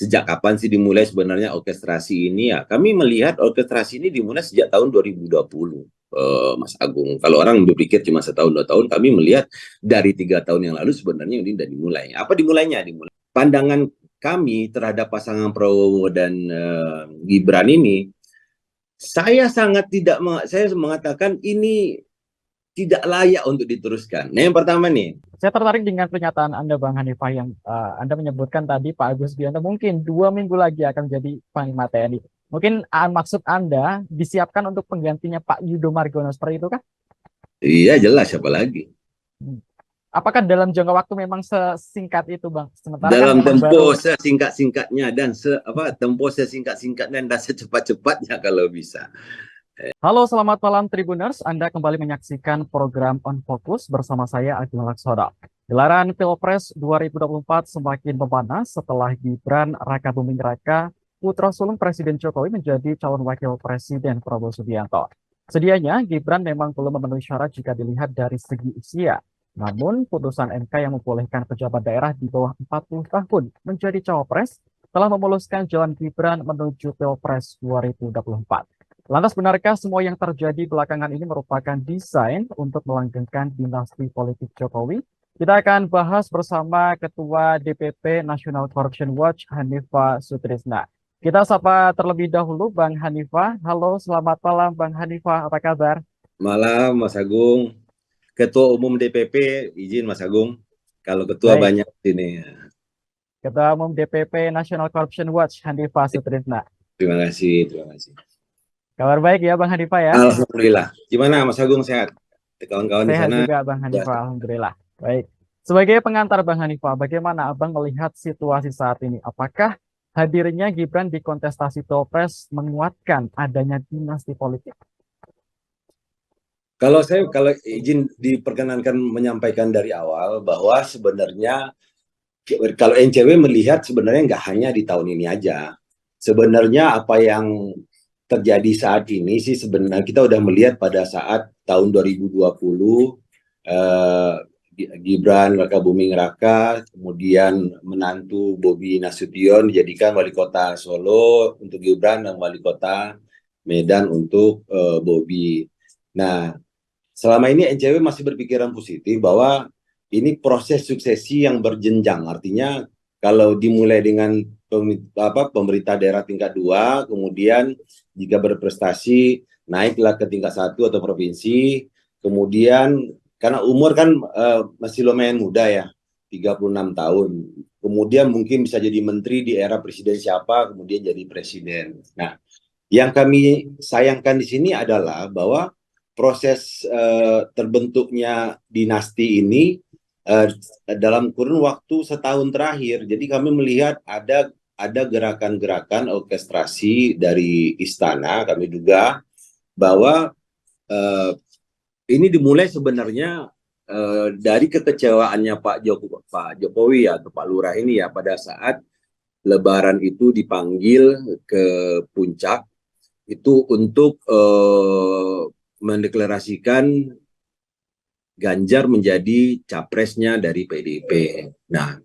sejak kapan sih dimulai sebenarnya orkestrasi ini ya? Kami melihat orkestrasi ini dimulai sejak tahun 2020, Mas Agung. Kalau orang berpikir cuma setahun 2 tahun, kami melihat dari 3 tahun yang lalu sebenarnya ini sudah dimulai. Apa dimulainya? Dimulai pandangan kami terhadap pasangan Prabowo dan Gibran ini, saya mengatakan ini tidak layak untuk diteruskan. Nah, yang pertama nih, Saya tertarik dengan pernyataan Anda, Bang Hanifah, yang Anda menyebutkan tadi Pak Agus Bianto mungkin 2 minggu lagi akan jadi Panglima TNI. Mungkin maksud Anda disiapkan untuk penggantinya Pak Yudo Margono, seperti itu kah? iya jelas siapa lagi. Hmm. Apakah dalam jangka waktu memang sesingkat itu, Bang? Sementara kan Dalam memang tempo baru. sesingkat-singkatnya dan tempo sesingkat-singkatnya dan secepat-cepatnya kalau bisa. Halo, selamat malam Tribuners. Anda kembali menyaksikan program On Focus bersama saya Agil Laksono. Gelaran Pilpres 2024 semakin memanas setelah Gibran Rakabuming Raka, putra sulung Presiden Jokowi, menjadi calon wakil Presiden Prabowo Subianto. Sedianya Gibran memang belum memenuhi syarat jika dilihat dari segi usia. Namun, putusan MK yang membolehkan pejabat daerah di bawah 40 tahun menjadi cawapres telah memuluskan jalan Gibran menuju Pilpres 2024. Lantas benarkah semua yang terjadi belakangan ini merupakan desain untuk melanggengkan dinasti politik Jokowi? Kita akan bahas bersama Ketua DPP National Corruption Watch, Hanifah Sutrisna. Kita sapa terlebih dahulu Bang Hanifah. Halo, selamat malam Bang Hanifah, apa kabar? Malam Mas Agung, Ketua Umum DPP, izin Mas Agung, kalau ketua Baik, banyak sini. Ketua Umum DPP National Corruption Watch, Hanifah Sutrisna. Terima kasih, terima kasih. Kabar baik ya Bang Hanifah ya? Alhamdulillah. Gimana Mas Agung, sehat? Kawan-kawan di Sehat sana? juga Bang Hanifah, Alhamdulillah. Baik. Sebagai pengantar Bang Hanifah, bagaimana Abang melihat situasi saat ini? Apakah hadirnya Gibran di kontestasi Pilpres menguatkan adanya dinasti politik? Kalau izin diperkenankan menyampaikan dari awal bahwa sebenarnya kalau NCW melihat sebenarnya nggak hanya di tahun ini aja. Sebenarnya apa yang terjadi saat ini sih sebenarnya kita udah melihat pada saat tahun 2020 eh, Gibran Rakabuming Raka, kemudian menantu Bobi Nasution dijadikan wali kota Solo untuk Gibran dan wali kota Medan untuk Bobi. Nah, selama ini NCW masih berpikiran positif bahwa ini proses suksesi yang berjenjang. Artinya kalau dimulai dengan pemerintah daerah tingkat 2, kemudian jika berprestasi naiklah ke tingkat 1 atau provinsi, kemudian karena umur kan masih lumayan muda ya, 36 tahun. Kemudian mungkin bisa jadi menteri di era presiden siapa, kemudian jadi presiden. Nah, yang kami sayangkan di sini adalah bahwa proses terbentuknya dinasti ini dalam kurun waktu setahun terakhir. Jadi kami melihat ada gerakan-gerakan orkestrasi dari istana. Kami duga bahwa ini dimulai sebenarnya dari kekecewaannya Pak Jokowi atau Pak Lurah ini ya pada saat Lebaran itu dipanggil ke puncak itu untuk mendeklarasikan Ganjar menjadi capresnya dari PDIP. Nah,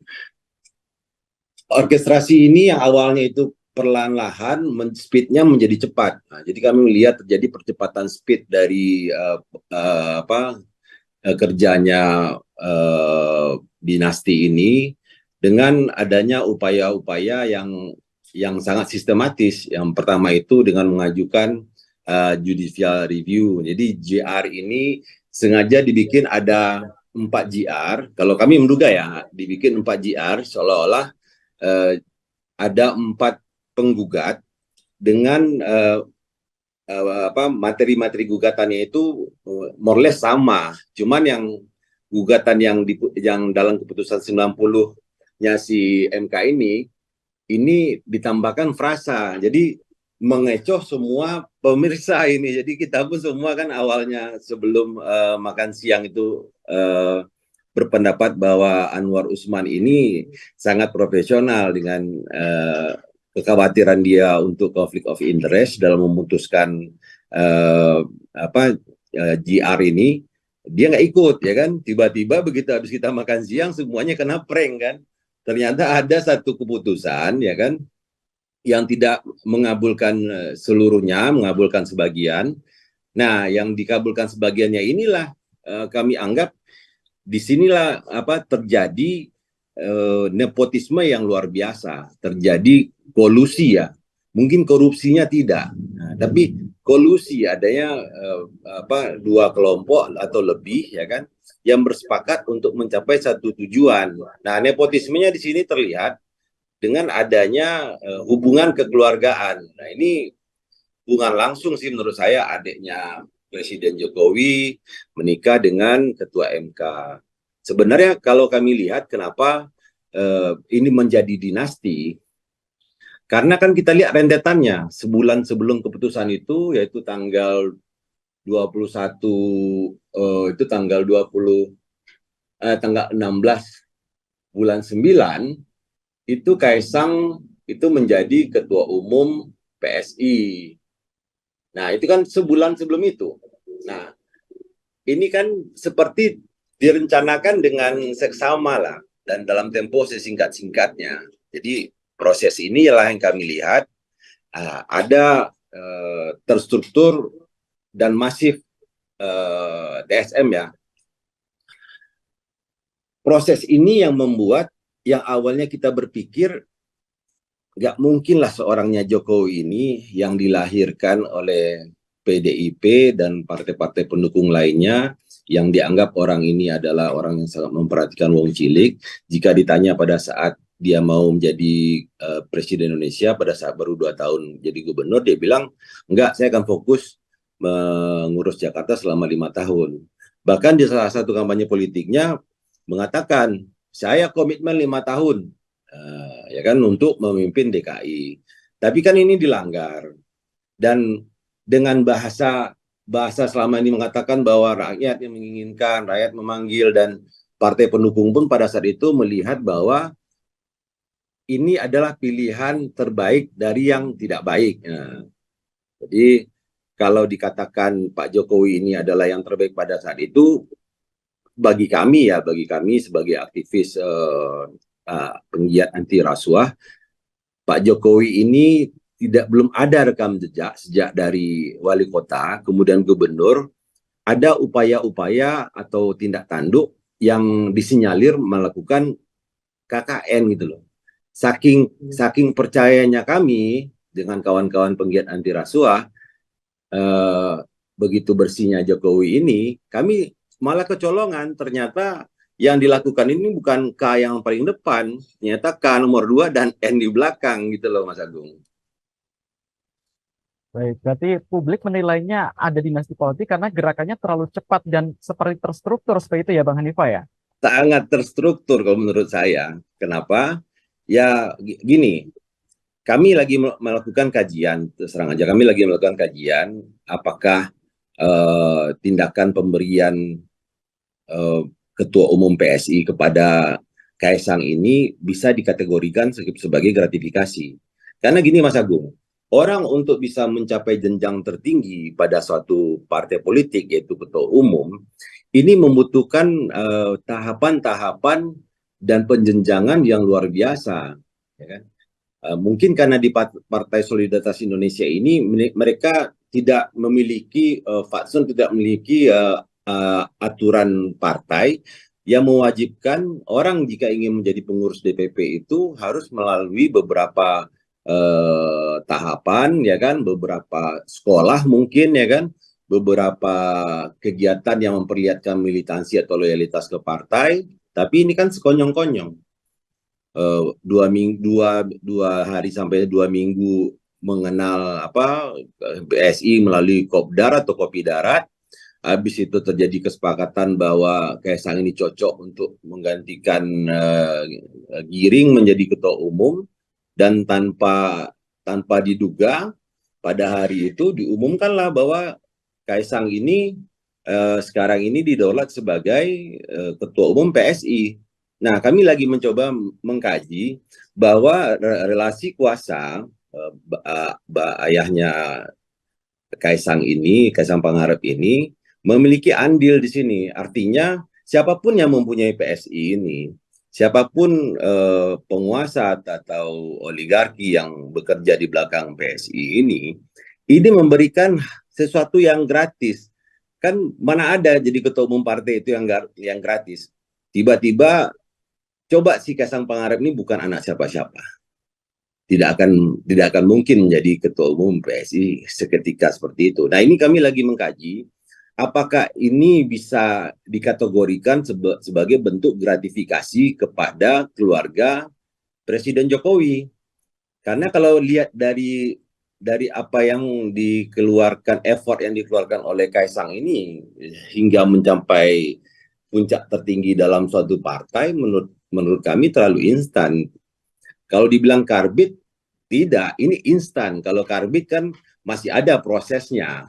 orkestrasi ini yang awalnya itu perlahan-lahan speednya menjadi cepat. Nah, jadi kami melihat terjadi percepatan speed dari kerjanya dinasti ini dengan adanya upaya-upaya yang sangat sistematis. Yang pertama itu dengan mengajukan judicial review. Jadi JR ini sengaja dibikin ada 4 JR. Kalau kami menduga ya, dibikin 4 JR seolah-olah ada 4 penggugat dengan materi-materi gugatannya itu more or less sama. Cuman yang gugatan yang dalam keputusan 90-nya si MK ini ditambahkan frasa. Jadi mengecoh semua pemirsa ini. Jadi kita pun semua kan awalnya sebelum makan siang itu berpendapat bahwa Anwar Usman ini sangat profesional dengan kekhawatiran dia untuk konflik of interest dalam memutuskan GR ini. Dia nggak ikut ya kan, tiba-tiba begitu habis kita makan siang semuanya kena prank kan. ternyata ada satu keputusan ya kan yang tidak mengabulkan seluruhnya, mengabulkan sebagian. Nah, yang dikabulkan sebagiannya inilah kami anggap disinilah terjadi nepotisme yang luar biasa, terjadi kolusi ya. Mungkin korupsinya tidak, nah, tapi kolusi adanya dua kelompok atau lebih ya kan yang bersepakat untuk mencapai satu tujuan. Nah, nepotismenya di sini terlihat dengan adanya hubungan kekeluargaan. Nah, ini hubungan langsung sih menurut saya adiknya Presiden Jokowi menikah dengan Ketua MK. Sebenarnya kalau kami lihat kenapa ini menjadi dinasti, karena kan kita lihat rentetannya sebulan sebelum keputusan itu, yaitu tanggal 21 itu tanggal 16 bulan 9 itu Kaisang itu menjadi ketua umum PSI. Nah, itu kan sebulan sebelum itu. Nah, ini kan seperti direncanakan dengan seksama lah dan dalam tempo sesingkat-singkatnya. Jadi proses inilah yang kami lihat ada terstruktur dan masif TSM ya. Proses ini yang membuat yang awalnya kita berpikir nggak mungkin lah seorangnya Jokowi ini yang dilahirkan oleh PDIP dan partai-partai pendukung lainnya yang dianggap orang ini adalah orang yang sangat memperhatikan wong cilik. Jika ditanya pada saat dia mau menjadi Presiden Indonesia pada saat baru 2 tahun jadi gubernur, dia bilang, enggak, saya akan fokus mengurus Jakarta selama 5 tahun. Bahkan di salah satu kampanye politiknya mengatakan, saya komitmen 5 tahun. Ya kan untuk memimpin DKI. Tapi kan ini dilanggar. Dan dengan bahasa selama ini mengatakan bahwa rakyat yang menginginkan, rakyat memanggil, dan partai pendukung pun pada saat itu melihat bahwa ini adalah pilihan terbaik dari yang tidak baik. Nah, jadi kalau dikatakan Pak Jokowi ini adalah yang terbaik pada saat itu, bagi kami sebagai aktivis penggiat anti rasuah, Pak Jokowi ini belum ada rekam jejak sejak dari wali kota kemudian gubernur ada upaya-upaya atau tindak tanduk yang disinyalir melakukan KKN gitu loh. Saking percayanya kami dengan kawan-kawan penggiat anti rasuah, begitu bersihnya Jokowi ini, kami malah kecolongan. Ternyata yang dilakukan ini bukan K yang paling depan, ternyata K nomor 2 dan N di belakang gitu loh Mas Agung. Baik, berarti publik menilainya ada dinasti politik karena gerakannya terlalu cepat dan seperti terstruktur seperti itu ya Bang Hanifah ya? Sangat terstruktur kalau menurut saya. Kenapa? Ya gini, kami lagi melakukan kajian, terserang aja kami lagi melakukan kajian apakah tindakan pemberian Ketua Umum PSI kepada Kaisang ini bisa dikategorikan sebagai gratifikasi. Karena gini Mas Agung, orang untuk bisa mencapai jenjang tertinggi pada suatu partai politik yaitu Ketua Umum, ini membutuhkan tahapan-tahapan dan penjenjangan yang luar biasa. Ya kan? Mungkin karena di Partai Solidaritas Indonesia ini mereka tidak memiliki fatsun, tidak memiliki aturan partai yang mewajibkan orang jika ingin menjadi pengurus DPP itu harus melalui beberapa tahapan, ya kan, beberapa sekolah mungkin, ya kan, beberapa kegiatan yang memperlihatkan militansi atau loyalitas ke partai. Tapi ini kan sekonyong-konyong. 2 hari sampai 2 minggu mengenal PSI melalui Kopdar atau Kopi Darat. Habis itu terjadi kesepakatan bahwa Kaisang ini cocok untuk menggantikan Giring menjadi ketua umum, dan tanpa diduga pada hari itu diumumkanlah bahwa Kaisang ini sekarang ini didaulat sebagai ketua umum PSI. Nah, kami lagi mencoba mengkaji bahwa relasi kuasa ayahnya Kaisang Pangarep ini memiliki andil di sini. Artinya siapapun yang mempunyai PSI ini, siapapun penguasa atau oligarki yang bekerja di belakang PSI ini memberikan sesuatu yang gratis. Kan mana ada jadi ketua umum partai itu yang gratis. Tiba-tiba coba si Kaisang Pangarep ini bukan anak siapa-siapa. Tidak akan mungkin menjadi ketua umum PSI seketika seperti itu. Nah, ini kami lagi mengkaji apakah ini bisa dikategorikan sebagai bentuk gratifikasi kepada keluarga Presiden Jokowi. Karena kalau lihat dari apa yang dikeluarkan, effort yang dikeluarkan oleh Kaisang ini hingga mencapai puncak tertinggi dalam suatu partai, menurut kami terlalu instan. Kalau dibilang karbit, tidak, ini instan. Kalau karbit kan masih ada prosesnya.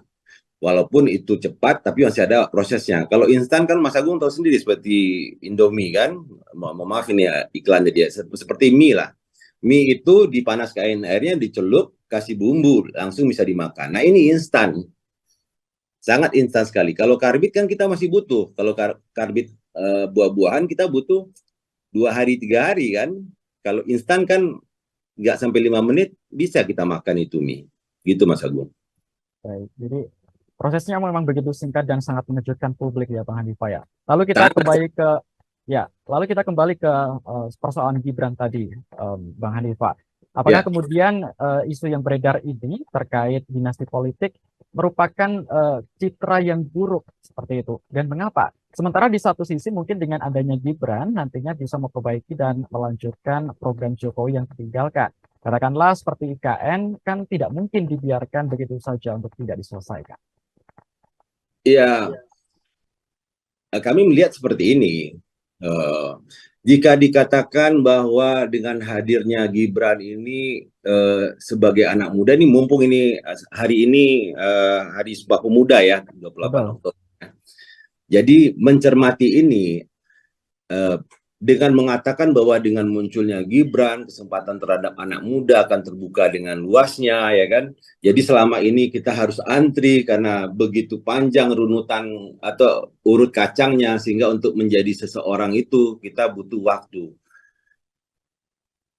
Walaupun itu cepat, tapi masih ada prosesnya. Kalau instan kan Mas Agung tahu sendiri seperti Indomie kan. Maaf ini ya iklannya dia. Seperti mie lah. Mie itu dipanaskan airnya, dicelup, kasih bumbu, langsung bisa dimakan. Nah ini instan. Sangat instan sekali. Kalau karbit kan kita masih butuh. Kalau karbit buah-buahan kita butuh 2 hari 3 hari kan. Kalau instan kan nggak sampai 5 menit bisa kita makan itu mie. Gitu Mas Agung. Baik, jadi prosesnya memang begitu singkat dan sangat mengejutkan publik ya Bang Hanifa ya. Lalu kita kembali ke persoalan Gibran tadi, Bang Hanifa. Apakah Ya, kemudian isu yang beredar ini terkait dinasti politik merupakan citra yang buruk seperti itu? Dan mengapa? Sementara di satu sisi mungkin dengan adanya Gibran nantinya bisa memperbaiki dan melanjutkan program Jokowi yang tertinggalkan. Katakanlah seperti IKN kan tidak mungkin dibiarkan begitu saja untuk tidak diselesaikan. ya, kami melihat seperti ini. Eh, Jika dikatakan bahwa dengan hadirnya Gibran ini sebagai anak muda ini, mumpung ini hari ini Hari Sumpah Pemuda ya, 28 Betul. Oktober. Jadi mencermati ini eh, dengan mengatakan bahwa dengan munculnya Gibran, kesempatan terhadap anak muda akan terbuka dengan luasnya, ya kan? Jadi selama ini kita harus antri karena begitu panjang runutan atau urut kacangnya, sehingga untuk menjadi seseorang itu kita butuh waktu.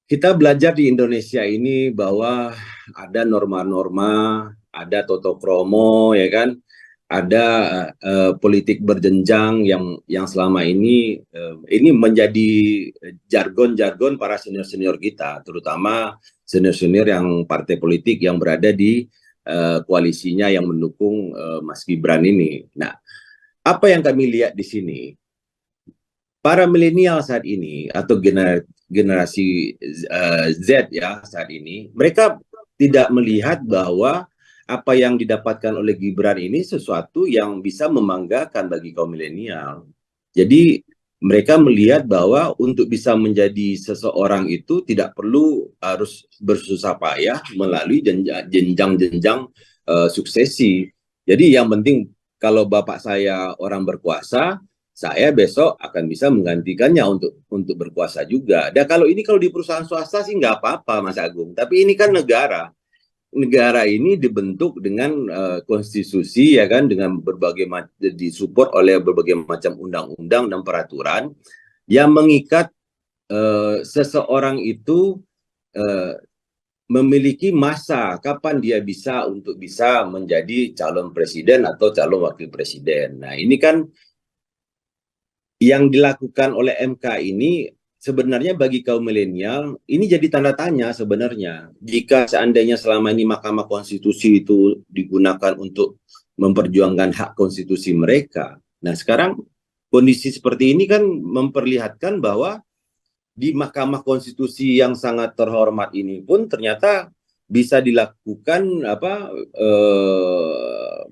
Kita belajar di Indonesia ini bahwa ada norma-norma, ada toto kromo, ya kan? Ada politik berjenjang yang selama ini menjadi jargon-jargon para senior-senior kita, terutama senior-senior yang partai politik yang berada di koalisinya yang mendukung Mas Gibran ini. Nah, apa yang kami lihat di sini, para milenial saat ini atau generasi Z ya saat ini, mereka tidak melihat bahwa apa yang didapatkan oleh Gibran ini sesuatu yang bisa membanggakan bagi kaum milenial. Jadi mereka melihat bahwa untuk bisa menjadi seseorang itu tidak perlu harus bersusah payah melalui jenjang-jenjang suksesi. Jadi yang penting kalau bapak saya orang berkuasa, saya besok akan bisa menggantikannya untuk berkuasa juga. Dan kalau di perusahaan swasta sih nggak apa-apa Mas Agung. Tapi ini kan negara ini dibentuk dengan konstitusi ya kan, dengan disupport oleh berbagai macam undang-undang dan peraturan yang mengikat seseorang itu uh, memiliki masa kapan dia bisa menjadi calon presiden atau calon wakil presiden. Nah, ini kan yang dilakukan oleh MK ini sebenarnya bagi kaum milenial ini jadi tanda tanya sebenarnya. Jika seandainya selama ini Mahkamah Konstitusi itu digunakan untuk memperjuangkan hak konstitusi mereka. Nah, sekarang kondisi seperti ini kan memperlihatkan bahwa di Mahkamah Konstitusi yang sangat terhormat ini pun ternyata bisa dilakukan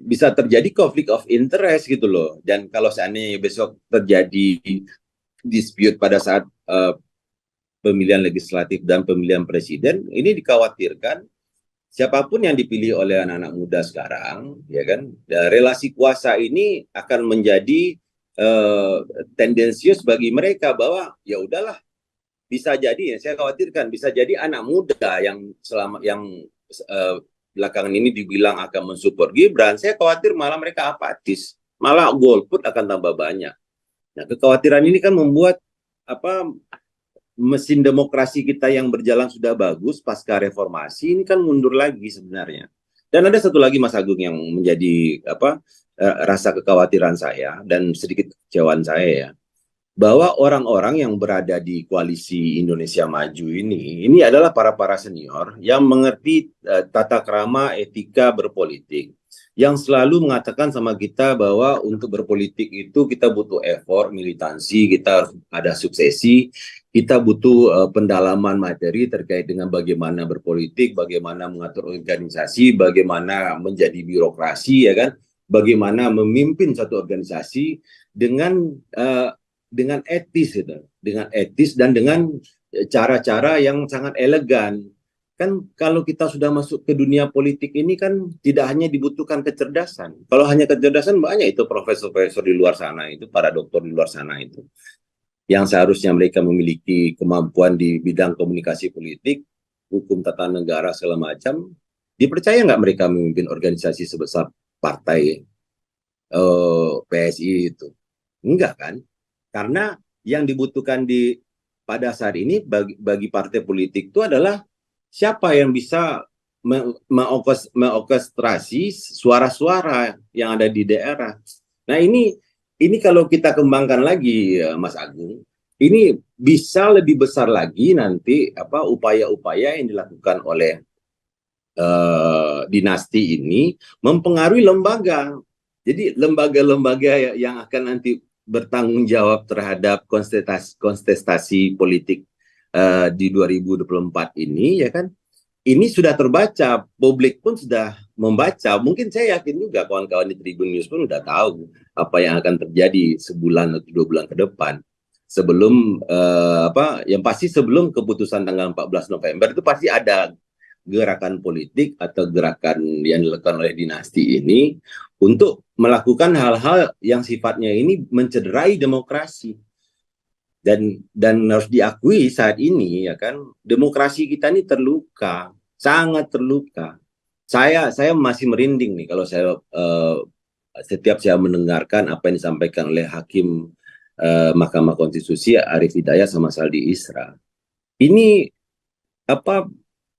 bisa terjadi konflik of interest gitu loh. Dan kalau seandainya besok terjadi dispute pada saat pemilihan legislatif dan pemilihan presiden, ini dikhawatirkan siapapun yang dipilih oleh anak-anak muda sekarang, ya kan, relasi kuasa ini akan menjadi tendensius bagi mereka bahwa ya udahlah, bisa jadi, saya khawatirkan bisa jadi anak muda yang belakangan ini dibilang akan mensupport Gibran, saya khawatir malah mereka apatis, malah golput akan tambah banyak. Nah, kekhawatiran ini kan membuat mesin demokrasi kita yang berjalan sudah bagus pasca reformasi ini kan mundur lagi sebenarnya. Dan ada satu lagi Mas Agung yang menjadi rasa kekhawatiran saya dan sedikit kecewaan saya ya, bahwa orang-orang yang berada di koalisi Indonesia Maju ini adalah para senior yang mengerti tata krama etika berpolitik, yang selalu mengatakan sama kita bahwa untuk berpolitik itu kita butuh effort, militansi, kita harus ada suksesi, kita butuh pendalaman materi terkait dengan bagaimana berpolitik, bagaimana mengatur organisasi, bagaimana menjadi birokrasi, ya kan, bagaimana memimpin satu organisasi dengan etis, gitu, dengan etis dan dengan cara-cara yang sangat elegan. Kan kalau kita sudah masuk ke dunia politik ini kan tidak hanya dibutuhkan kecerdasan. Kalau hanya kecerdasan banyak itu profesor-profesor di luar sana itu, para dokter di luar sana itu, yang seharusnya mereka memiliki kemampuan di bidang komunikasi politik, hukum tata negara segala macam. Dipercaya nggak mereka memimpin organisasi sebesar partai PSI itu? Enggak kan? Karena yang dibutuhkan pada saat ini bagi partai politik itu adalah siapa yang bisa mengorkestrasi suara-suara yang ada di daerah. Nah ini kalau kita kembangkan lagi Mas Agung, ini bisa lebih besar lagi nanti upaya-upaya yang dilakukan oleh dinasti ini mempengaruhi lembaga. Jadi lembaga-lembaga yang akan nanti bertanggung jawab terhadap kontestasi politik di 2024 ini, ya kan, ini sudah terbaca, publik pun sudah membaca. Mungkin saya yakin juga kawan-kawan di Tribun News pun sudah tahu apa yang akan terjadi sebulan atau 2 bulan ke depan. Sebelum yang pasti sebelum keputusan tanggal 14 November itu pasti ada gerakan politik atau gerakan yang dilakukan oleh dinasti ini untuk melakukan hal-hal yang sifatnya ini mencederai demokrasi. Dan harus diakui saat ini, ya kan, demokrasi kita ini terluka, sangat terluka. Saya masih merinding nih kalau setiap saya mendengarkan apa yang disampaikan oleh Hakim Mahkamah Konstitusi Arief Hidayat sama Saldi Isra. Ini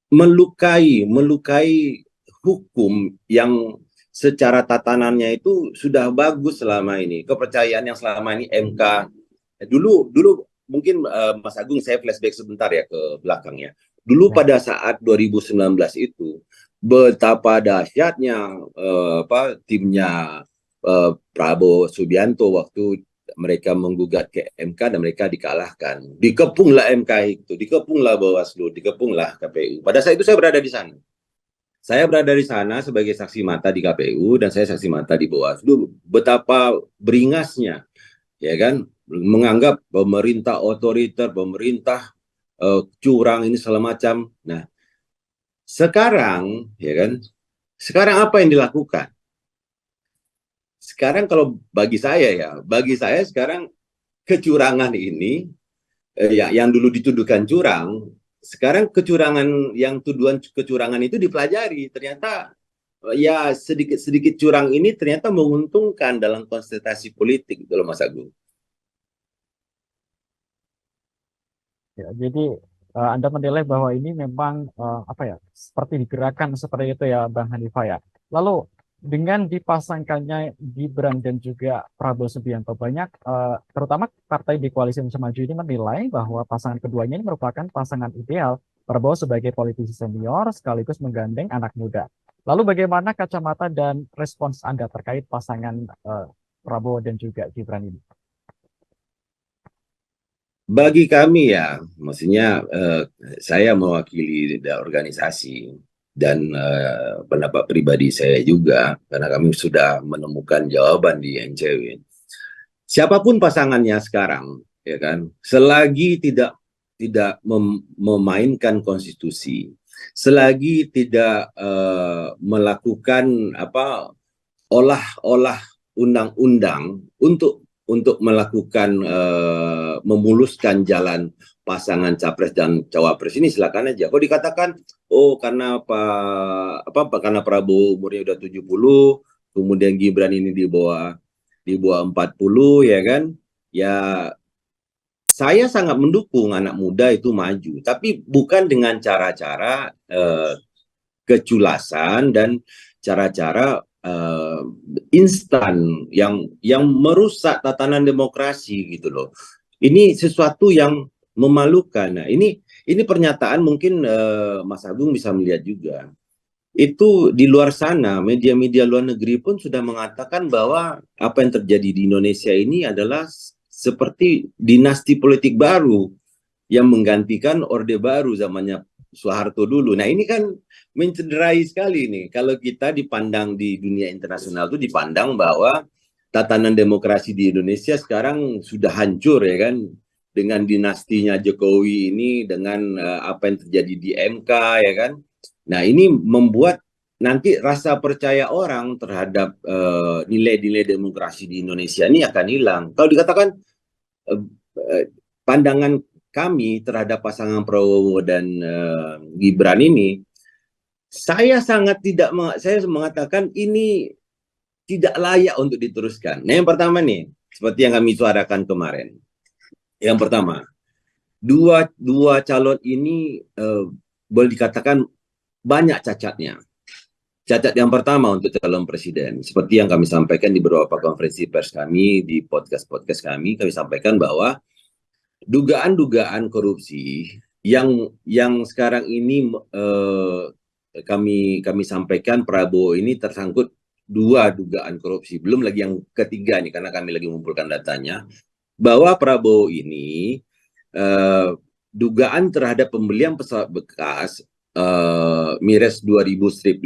melukai hukum yang secara tatanannya itu sudah bagus selama ini. Kepercayaan yang selama ini MK dulu mungkin Mas Agung, saya flashback sebentar ya ke belakang ya. Dulu pada saat 2019 itu betapa dahsyatnya timnya Prabowo Subianto waktu mereka menggugat ke MK dan mereka dikalahkan. Dikepunglah MK itu, dikepunglah Bawaslu, dikepunglah KPU. Pada saat itu saya berada di sana. Saya berada di sana sebagai saksi mata di KPU dan saya saksi mata di Bawaslu. Betapa beringasnya, ya kan, menganggap pemerintah otoriter, pemerintah curang ini segala macam. Nah, sekarang, ya kan, sekarang apa yang dilakukan? Sekarang kalau bagi saya sekarang kecurangan ini yang dulu dituduhkan curang, sekarang kecurangan, yang tuduhan kecurangan itu dipelajari, ternyata ya sedikit curang ini ternyata menguntungkan dalam kontestasi politik, gitu loh Mas Agung. Ya, jadi Anda menilai bahwa ini memang seperti digerakkan seperti itu ya Bang Hanifah ya. Lalu dengan dipasangkannya Gibran dan juga Prabowo Subianto, banyak terutama partai di Koalisi Indonesia Maju ini menilai bahwa pasangan keduanya ini merupakan pasangan ideal. Prabowo sebagai politisi senior sekaligus menggandeng anak muda. Lalu bagaimana kacamata dan respons Anda terkait pasangan Prabowo dan juga Gibran ini? Bagi kami ya, maksudnya saya mewakili organisasi dan pendapat pribadi saya juga, karena kami sudah menemukan jawaban di NCW. Siapapun pasangannya sekarang, ya kan, selagi tidak memainkan konstitusi, selagi tidak melakukan olah undang-undang untuk melakukan memuluskan jalan pasangan capres dan cawapres ini, silakan aja. Kalau dikatakan karena karena Prabowo umurnya udah 70, kemudian Gibran ini di bawah 40, ya kan, ya saya sangat mendukung anak muda itu maju, tapi bukan dengan cara-cara keculasan dan cara-cara instan yang merusak tatanan demokrasi gitu loh. Ini sesuatu yang memalukan. Nah, ini pernyataan mungkin Mas Agung bisa melihat juga. Itu di luar sana, media-media luar negeri pun sudah mengatakan bahwa apa yang terjadi di Indonesia ini adalah seperti dinasti politik baru yang menggantikan Orde Baru zamannya Soeharto dulu. Nah, ini kan mencederai sekali nih. Kalau kita dipandang di dunia internasional itu dipandang bahwa tatanan demokrasi di Indonesia sekarang sudah hancur ya kan, dengan dinastinya Jokowi ini, dengan apa yang terjadi di MK ya kan. Nah, ini membuat nanti rasa percaya orang terhadap nilai-nilai demokrasi di Indonesia ini akan hilang. Kalau dikatakan pandangan kami terhadap pasangan Prabowo dan Gibran ini, saya sangat tidak, saya mengatakan ini tidak layak untuk diteruskan. Nah, yang pertama nih, seperti yang kami suarakan kemarin. Yang pertama, dua calon ini boleh dikatakan banyak cacatnya. Cacat yang pertama untuk calon presiden, seperti yang kami sampaikan di beberapa konferensi pers kami, di podcast-podcast kami sampaikan bahwa dugaan-dugaan korupsi yang sekarang ini kami sampaikan Prabowo ini tersangkut 2 dugaan korupsi, belum lagi yang ketiga nih karena kami lagi mengumpulkan datanya, bahwa Prabowo ini dugaan terhadap pembelian pesawat bekas Mires 2000-5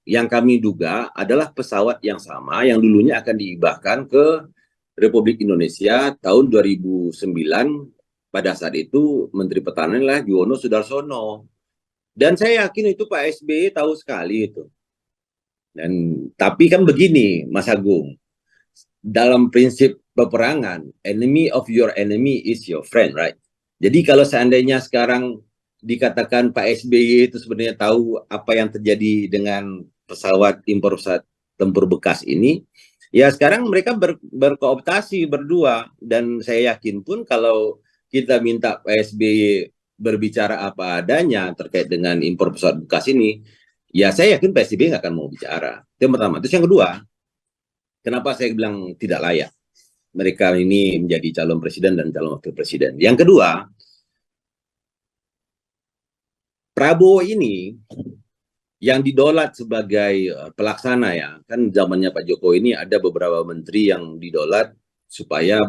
yang kami duga adalah pesawat yang sama yang dulunya akan dihibahkan ke Republik Indonesia tahun 2009. Pada saat itu Menteri Pertahanan adalah Yuwono Sudarsono. Dan saya yakin itu Pak SBY tahu sekali itu. Tapi kan begini, Mas Agung, dalam prinsip peperangan, enemy of your enemy is your friend, right? Jadi kalau seandainya sekarang dikatakan Pak SBY itu sebenarnya tahu apa yang terjadi dengan pesawat impor pesawat tempur bekas ini, ya sekarang mereka berkooptasi berdua. Dan saya yakin pun kalau kita minta Pak SBY berbicara apa adanya terkait dengan impor pesawat bekas ini, ya saya yakin Pak SBY nggak akan mau bicara. Itu yang pertama. Terus yang kedua, kenapa saya bilang tidak layak mereka ini menjadi calon presiden dan calon wakil presiden? Yang kedua, Prabowo ini yang didolat sebagai pelaksana ya, kan zamannya Pak Jokowi ini ada beberapa menteri yang didolat supaya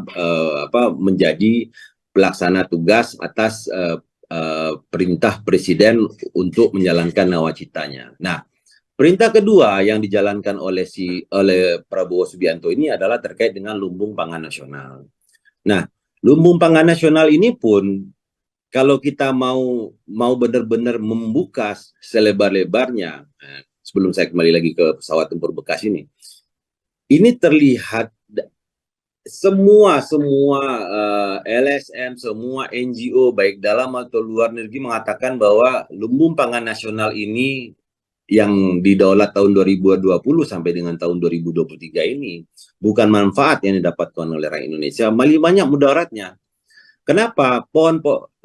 menjadi pelaksana tugas atas perintah presiden untuk menjalankan nawacitanya. Nah, perintah kedua yang dijalankan oleh Prabowo Subianto ini adalah terkait dengan lumbung pangan nasional. Nah, lumbung pangan nasional ini pun kalau kita mau benar-benar membuka selebar-lebarnya, sebelum saya kembali lagi ke pesawat tempur bekas ini terlihat semua LSM, semua NGO baik dalam atau luar negeri mengatakan bahwa lumbung pangan nasional ini yang didaulat tahun 2020 sampai dengan tahun 2023 ini bukan manfaat yang didapatkan oleh rakyat Indonesia, malah banyak mudaratnya. Kenapa?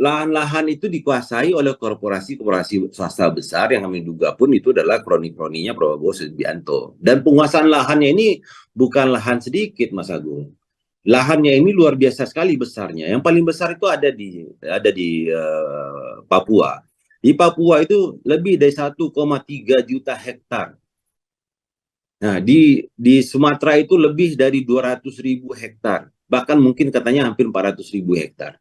Lahan-lahan itu dikuasai oleh korporasi-korporasi swasta besar yang kami duga pun itu adalah kroni-kroninya Prabowo Subianto. Dan penguasaan lahannya ini bukan lahan sedikit, Mas Agung. Lahannya ini luar biasa sekali besarnya. Yang paling besar itu ada di Papua. Di Papua itu lebih dari 1,3 juta hektar. Nah, di Sumatera itu lebih dari 200.000 hektar. Bahkan mungkin katanya hampir 400.000 hektar.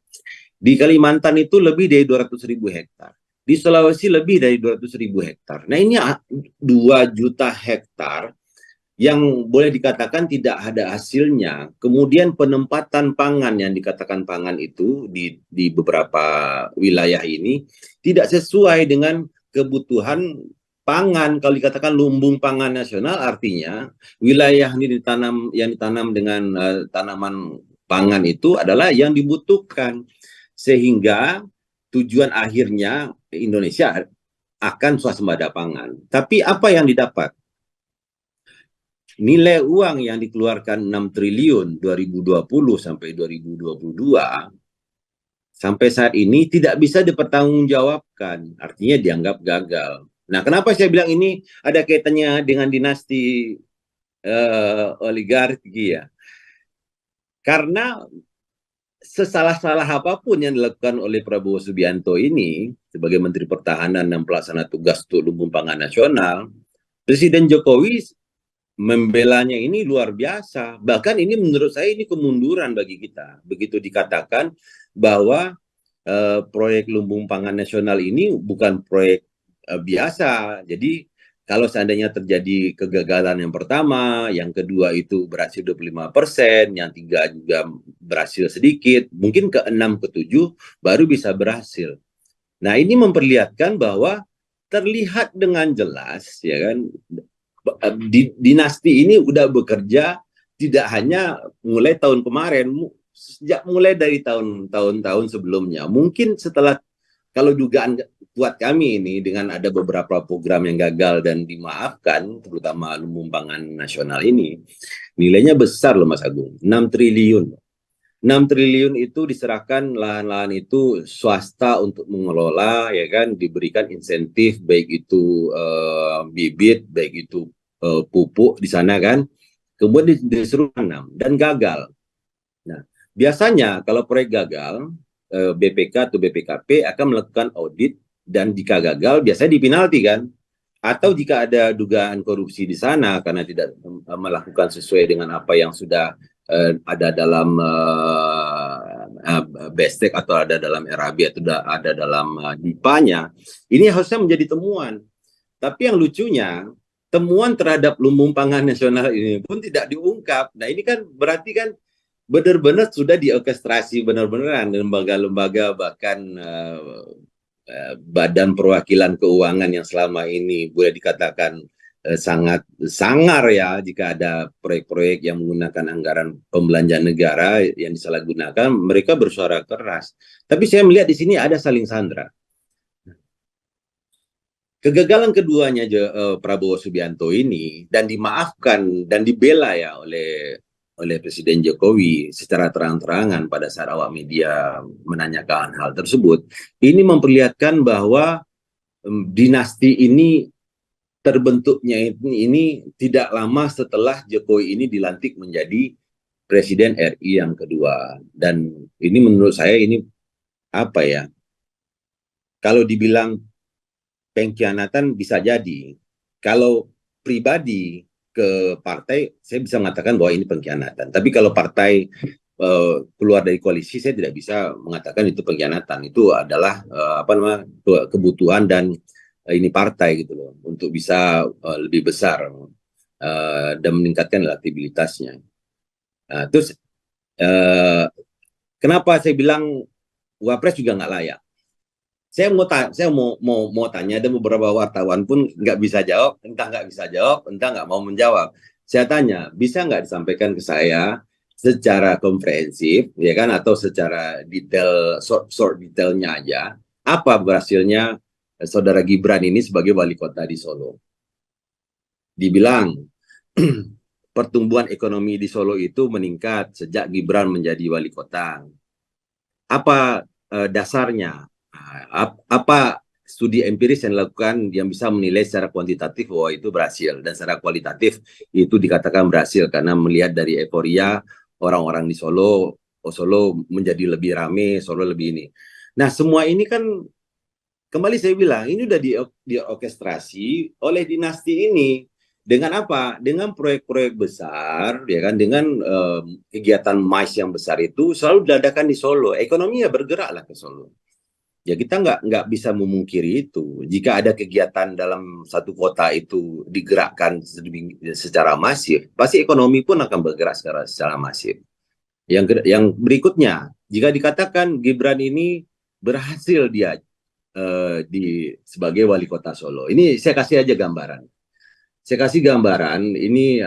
Di Kalimantan itu lebih dari 200.000 hektar. Di Sulawesi lebih dari 200.000 hektar. Nah, ini 2 juta hektar yang boleh dikatakan tidak ada hasilnya. Kemudian penempatan pangan yang dikatakan pangan itu di beberapa wilayah ini tidak sesuai dengan kebutuhan pangan. Kalau dikatakan lumbung pangan nasional, artinya wilayah ini yang ditanam dengan tanaman pangan itu adalah yang dibutuhkan, sehingga tujuan akhirnya Indonesia akan swasembada pangan. Tapi apa yang didapat? Nilai uang yang dikeluarkan 6 triliun 2020 sampai 2022 sampai saat ini tidak bisa dipertanggungjawabkan, artinya dianggap gagal. Nah, kenapa saya bilang ini ada kaitannya dengan dinasti oligarki ya? Karena sesalah-salah apapun yang dilakukan oleh Prabowo Subianto ini sebagai Menteri Pertahanan dan pelaksana tugas untuk lumbung pangan nasional, Presiden Jokowi membelanya ini luar biasa. Bahkan ini menurut saya ini kemunduran bagi kita. Begitu dikatakan bahwa proyek lumbung pangan nasional ini bukan proyek biasa. Jadi kalau seandainya terjadi kegagalan yang pertama, yang kedua itu berhasil 25%, yang tiga juga berhasil sedikit, mungkin ke-6, ke-7 baru bisa berhasil. Nah, ini memperlihatkan bahwa terlihat dengan jelas, ya kan, dinasti ini udah bekerja tidak hanya mulai tahun kemarin, sejak mulai dari tahun-tahun sebelumnya. Mungkin setelah, kalau dugaan buat kami ini dengan ada beberapa program yang gagal dan dimaafkan, terutama lumbung pangan nasional ini, nilainya besar loh Mas Agung, 6 triliun. 6 triliun itu diserahkan lahan-lahan itu swasta untuk mengelola, ya kan, diberikan insentif baik itu bibit, baik itu pupuk di sana kan, kemudian disuruh tanam dan gagal. Nah, biasanya kalau proyek gagal, BPK atau BPKP akan melakukan audit dan jika gagal biasanya dipinalti kan, atau jika ada dugaan korupsi di sana karena tidak melakukan sesuai dengan apa yang sudah ada dalam BESTEK atau ada dalam RAB atau ada dalam DIPA-nya, ini harusnya menjadi temuan. Tapi yang lucunya, temuan terhadap lumbung pangan nasional ini pun tidak diungkap. Nah, ini kan berarti kan benar-benar sudah diorkestrasi benar-benaran lembaga-lembaga, bahkan badan perwakilan keuangan yang selama ini boleh dikatakan sangat sangar ya jika ada proyek-proyek yang menggunakan anggaran pembelanjaan negara yang disalahgunakan, mereka bersuara keras. Tapi saya melihat di sini ada saling sandra. Kegagalan keduanya Prabowo Subianto ini dan dimaafkan dan dibela ya oleh Presiden Jokowi secara terang-terangan pada saat awak media menanyakan hal tersebut, ini memperlihatkan bahwa dinasti ini terbentuknya ini tidak lama setelah Jokowi ini dilantik menjadi Presiden RI yang kedua. Dan ini menurut saya ini apa ya, kalau dibilang pengkhianatan bisa jadi. Kalau pribadi ke partai, saya bisa mengatakan bahwa ini pengkhianatan. Tapi kalau partai keluar dari koalisi, saya tidak bisa mengatakan itu pengkhianatan. Itu adalah kebutuhan dan ini partai gitu loh, untuk bisa lebih besar dan meningkatkan elektabilitasnya. Nah, terus kenapa saya bilang Wapres juga nggak layak? Saya mau tanya, ada beberapa wartawan pun nggak bisa jawab, entah nggak bisa jawab, entah nggak mau menjawab. Saya tanya, bisa nggak disampaikan ke saya secara komprehensif, ya kan, atau secara detail, short detailnya aja, apa berhasilnya saudara Gibran ini sebagai wali kota di Solo? Dibilang pertumbuhan ekonomi di Solo itu meningkat sejak Gibran menjadi wali kota. Apa dasarnya? Apa studi empiris yang dilakukan yang bisa menilai secara kuantitatif bahwa itu berhasil, dan secara kualitatif itu dikatakan berhasil karena melihat dari euforia orang-orang di Solo, Solo menjadi lebih rame, Solo lebih ini. Nah, semua ini kan kembali saya bilang ini udah diorkestrasi oleh dinasti ini. Dengan apa? Dengan proyek-proyek besar, ya kan? Dengan kegiatan MICE yang besar itu selalu diadakan di Solo. Ekonominya bergeraklah ke Solo. Ya kita nggak bisa memungkiri itu. Jika ada kegiatan dalam satu kota itu digerakkan secara masif, pasti ekonomi pun akan bergerak secara masif. Yang berikutnya, jika dikatakan Gibran ini berhasil dia sebagai wali kota Solo, ini saya kasih aja gambaran. Saya kasih gambaran, ini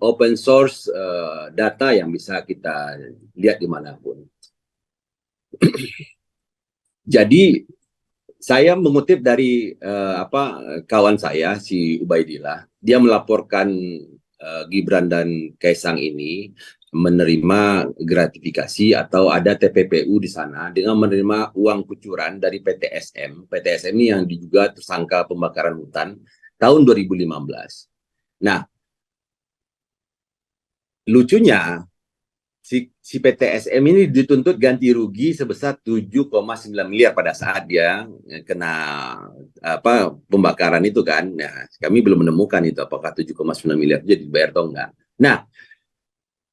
open source data yang bisa kita lihat dimanapun. Jadi saya mengutip dari kawan saya si Ubaidillah, dia melaporkan Gibran dan Kaisang ini menerima gratifikasi atau ada TPPU di sana dengan menerima uang kucuran dari PTSM. PTSM ini yang juga tersangka pembakaran hutan tahun 2015. Nah, lucunya si PTSM ini dituntut ganti rugi sebesar 7,9 miliar pada saat dia kena pembakaran itu kan. Nah, kami belum menemukan itu apakah 7,9 miliar jadi dibayar atau enggak. Nah,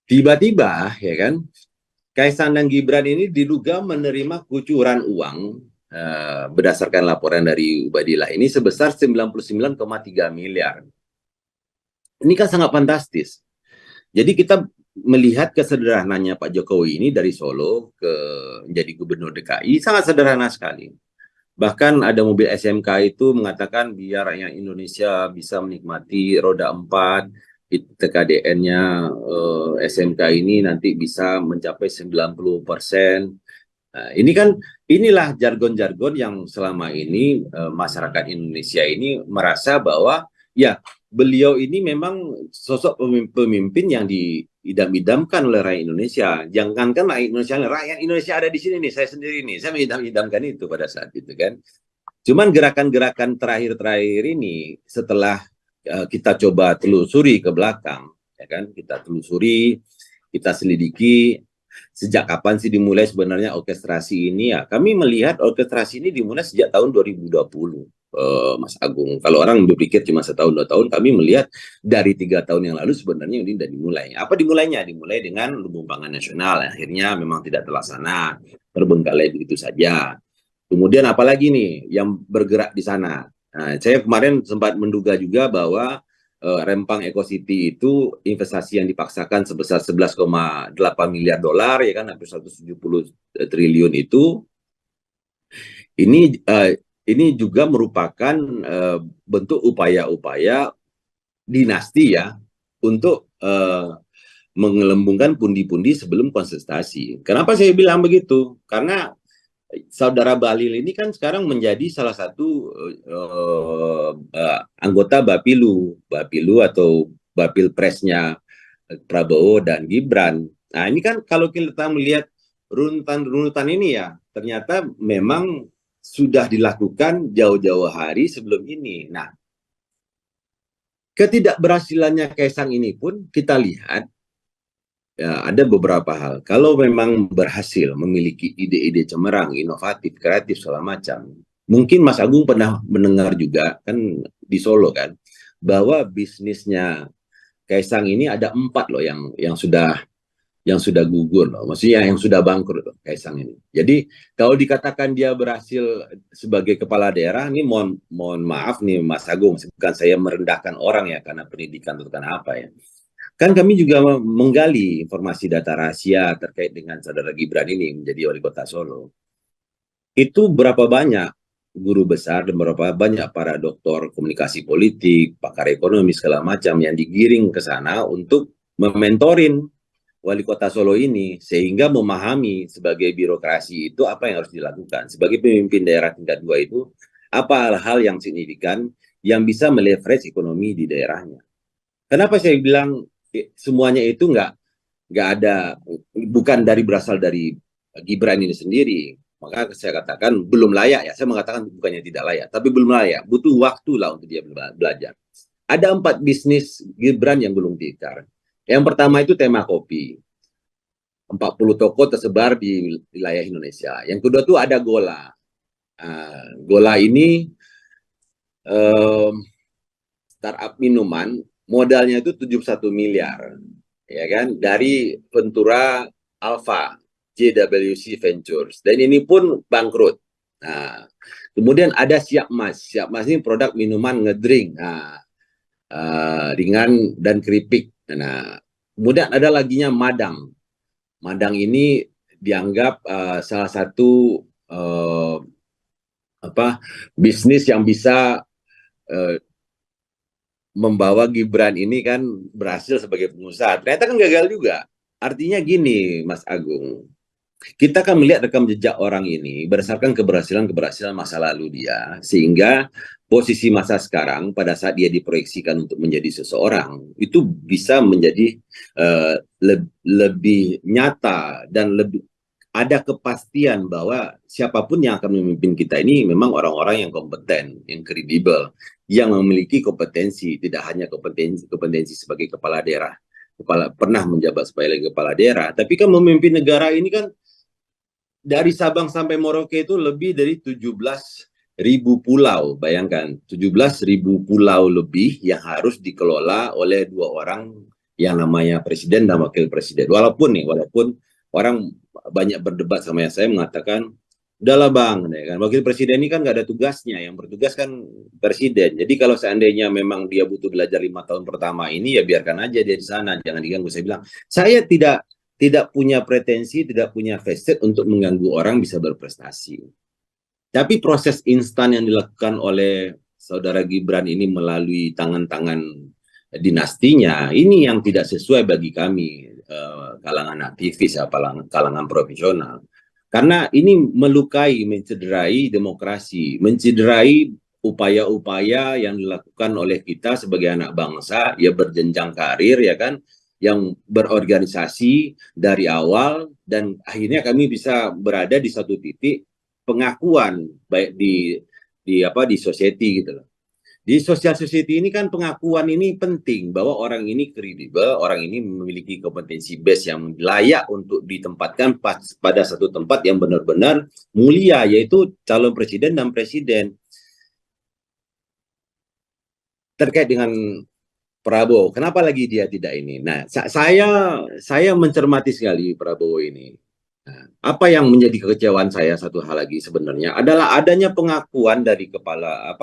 tiba-tiba ya kan Kaisang dan Gibran ini diduga menerima kucuran uang berdasarkan laporan dari Ubadillah ini sebesar 99,3 miliar. Ini kan sangat fantastis. Jadi kita melihat kesederhananya Pak Jokowi ini dari Solo ke menjadi gubernur DKI sangat sederhana sekali. Bahkan ada mobil SMK itu mengatakan biar rakyat Indonesia bisa menikmati roda 4, TKDN-nya SMK ini nanti bisa mencapai 90%. Nah, ini kan inilah jargon-jargon yang selama ini masyarakat Indonesia ini merasa bahwa ya beliau ini memang sosok pemimpin yang diidam-idamkan oleh rakyat Indonesia. Jangankan rakyat Indonesia ada di sini nih, saya sendiri nih, saya mengidam-idamkan itu pada saat itu kan. Cuman gerakan-gerakan terakhir-terakhir ini setelah kita coba telusuri ke belakang, ya kan, kita telusuri, kita selidiki. Sejak kapan sih dimulai sebenarnya orkestrasi ini ya? Kami melihat orkestrasi ini dimulai sejak tahun 2020, Mas Agung. Kalau orang berpikir cuma setahun 2 tahun, kami melihat dari 3 tahun yang lalu sebenarnya ini sudah dimulai. Apa dimulainya? Dimulai dengan Lumbung Pangan Nasional. Akhirnya memang tidak terlaksana, terbengkalai begitu saja. Kemudian apalagi nih yang bergerak di sana? Nah, saya kemarin sempat menduga juga bahwa Rempang Eco City itu investasi yang dipaksakan sebesar 11,8 miliar dolar ya kan, hampir 170 triliun itu ini juga merupakan bentuk upaya-upaya dinasti ya untuk mengelembungkan pundi-pundi sebelum kontestasi. Kenapa saya bilang begitu? Karena Saudara Bahlil ini kan sekarang menjadi salah satu anggota Bapilu atau Bapil Presnya Prabowo dan Gibran. Nah ini kan kalau kita melihat runutan ini ya, ternyata memang sudah dilakukan jauh-jauh hari sebelum ini. Nah, ketidakberhasilannya Kaisang ini pun kita lihat ya, ada beberapa hal. Kalau memang berhasil memiliki ide-ide cemerlang, inovatif, kreatif, segala macam, mungkin Mas Agung pernah mendengar juga kan di Solo kan, bahwa bisnisnya Kaisang ini ada 4 loh yang sudah gugur loh, maksudnya yang sudah bangkrut loh Kaisang ini. Jadi kalau dikatakan dia berhasil sebagai kepala daerah, ini mohon maaf nih Mas Agung, bukan saya merendahkan orang ya karena pendidikan atau karena apa ya. Kan kami juga menggali informasi data rahasia terkait dengan saudara Gibran ini menjadi wali kota Solo. Itu berapa banyak guru besar dan berapa banyak para doktor komunikasi politik, pakar ekonomi segala macam yang digiring ke sana untuk mementorin wali kota Solo ini sehingga memahami sebagai birokrasi itu apa yang harus dilakukan. Sebagai pemimpin daerah tingkat 2 itu apa hal yang signifikan yang bisa meleverage ekonomi di daerahnya. Kenapa saya bilang semuanya itu nggak ada, bukan berasal dari Gibran ini sendiri, maka saya katakan belum layak ya. Saya mengatakan bukannya tidak layak, tapi belum layak, butuh waktu lah untuk dia belajar. Ada 4 bisnis Gibran yang belum diikar. Yang pertama itu tema kopi, 40 toko tersebar di wilayah Indonesia. Yang kedua tuh ada Gola. Gola ini startup minuman, modalnya itu 71 miliar, ya kan, dari Ventura Alpha, JWC Ventures, dan ini pun bangkrut. Nah, kemudian ada Siap Mas. Siap Mas ini produk minuman ngedrink, ringan dan keripik. Nah, kemudian ada laginya Madang. Madang ini dianggap salah satu bisnis yang bisa membawa Gibran ini kan berhasil sebagai pengusaha. Ternyata kan gagal juga. Artinya gini, Mas Agung, kita akan melihat rekam jejak orang ini berdasarkan keberhasilan masa lalu dia, sehingga posisi masa sekarang pada saat dia diproyeksikan untuk menjadi seseorang itu bisa menjadi lebih nyata dan lebih ada kepastian bahwa siapapun yang akan memimpin kita ini memang orang-orang yang kompeten, yang kredibel, yang memiliki kompetensi, tidak hanya kompetensi sebagai kepala daerah, pernah menjabat sebagai kepala daerah, tapi kan memimpin negara ini kan dari Sabang sampai Merauke itu lebih dari 17.000 pulau, bayangkan 17.000 pulau lebih yang harus dikelola oleh dua orang yang namanya presiden dan wakil presiden. Walaupun orang banyak berdebat sama saya mengatakan, udahlah bang, ya kan wakil presiden ini kan nggak ada tugasnya, yang bertugas kan presiden. Jadi kalau seandainya memang dia butuh belajar 5 tahun pertama ini, ya biarkan aja dia di sana, jangan diganggu. Saya bilang, saya tidak punya pretensi, tidak punya facet untuk mengganggu orang bisa berprestasi. Tapi proses instan yang dilakukan oleh saudara Gibran ini melalui tangan-tangan dinastinya, ini yang tidak sesuai bagi kami, kalangan aktivis, kalangan profesional. Karena ini melukai, mencederai demokrasi, mencederai upaya-upaya yang dilakukan oleh kita sebagai anak bangsa, ya berjenjang karir, ya kan, yang berorganisasi dari awal, dan akhirnya kami bisa berada di satu titik pengakuan baik di society gitu loh. Di social society ini kan pengakuan ini penting bahwa orang ini kredibel, orang ini memiliki kompetensi base yang layak untuk ditempatkan pada satu tempat yang benar-benar mulia, yaitu calon presiden dan presiden. Terkait dengan Prabowo, kenapa lagi dia tidak ini? Nah, saya mencermati sekali Prabowo ini. Nah, apa yang menjadi kekecewaan saya satu hal lagi sebenarnya adalah adanya pengakuan dari kepala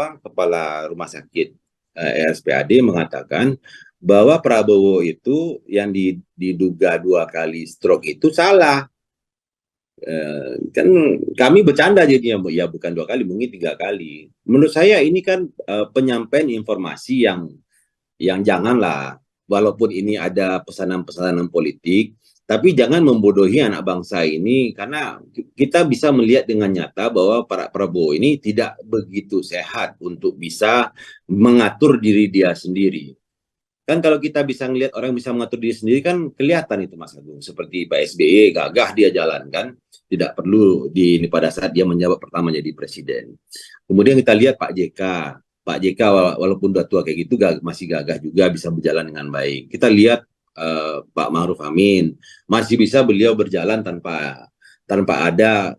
rumah sakit RSPAD mengatakan bahwa Prabowo itu yang diduga 2 kali stroke itu salah. Kan kami bercanda jadinya, ya bukan 2 kali, mungkin 3 kali. Menurut saya ini kan penyampaian informasi yang janganlah, walaupun ini ada pesanan-pesanan politik, tapi jangan membodohi anak bangsa ini, karena kita bisa melihat dengan nyata bahwa para Prabowo ini tidak begitu sehat untuk bisa mengatur diri dia sendiri. Kan kalau kita bisa melihat orang bisa mengatur diri sendiri kan kelihatan itu Mas Agung. Seperti Pak SBY, gagah dia jalan kan, tidak perlu pada saat dia menjabat pertama jadi presiden. Kemudian kita lihat Pak JK. Pak JK walaupun udah tua kayak gitu masih gagah juga, bisa berjalan dengan baik. Kita lihat Pak Ma'ruf Amin, masih bisa beliau berjalan tanpa ada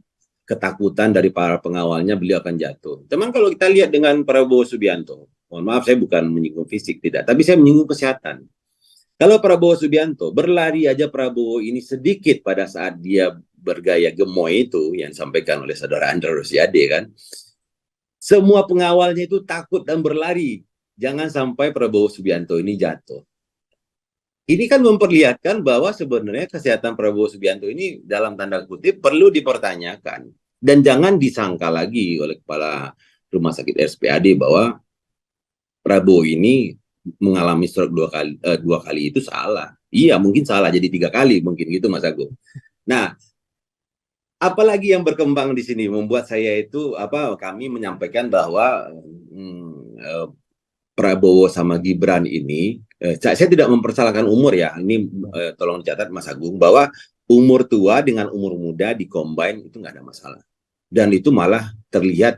ketakutan dari para pengawalnya beliau akan jatuh. Cuman kalau kita lihat dengan Prabowo Subianto, mohon maaf saya bukan menyinggung fisik, tidak, tapi saya menyinggung kesehatan. Kalau Prabowo Subianto berlari aja Prabowo ini sedikit pada saat dia bergaya gemoy itu yang disampaikan oleh saudara Andre Rosiade kan, semua pengawalnya itu takut dan berlari. Jangan sampai Prabowo Subianto ini jatuh. Ini kan memperlihatkan bahwa sebenarnya kesehatan Prabowo Subianto ini dalam tanda kutip perlu dipertanyakan. Dan jangan disangka lagi oleh kepala rumah sakit RSPAD bahwa Prabowo ini mengalami stroke 2 kali itu salah. Iya, mungkin salah jadi 3 kali, mungkin gitu Mas Agung. Nah, apalagi yang berkembang di sini membuat saya itu kami menyampaikan bahwa Prabowo sama Gibran ini, saya tidak mempersalahkan umur ya. Ini tolong dicatat Mas Agung bahwa umur tua dengan umur muda dikombin itu nggak ada masalah. Dan itu malah terlihat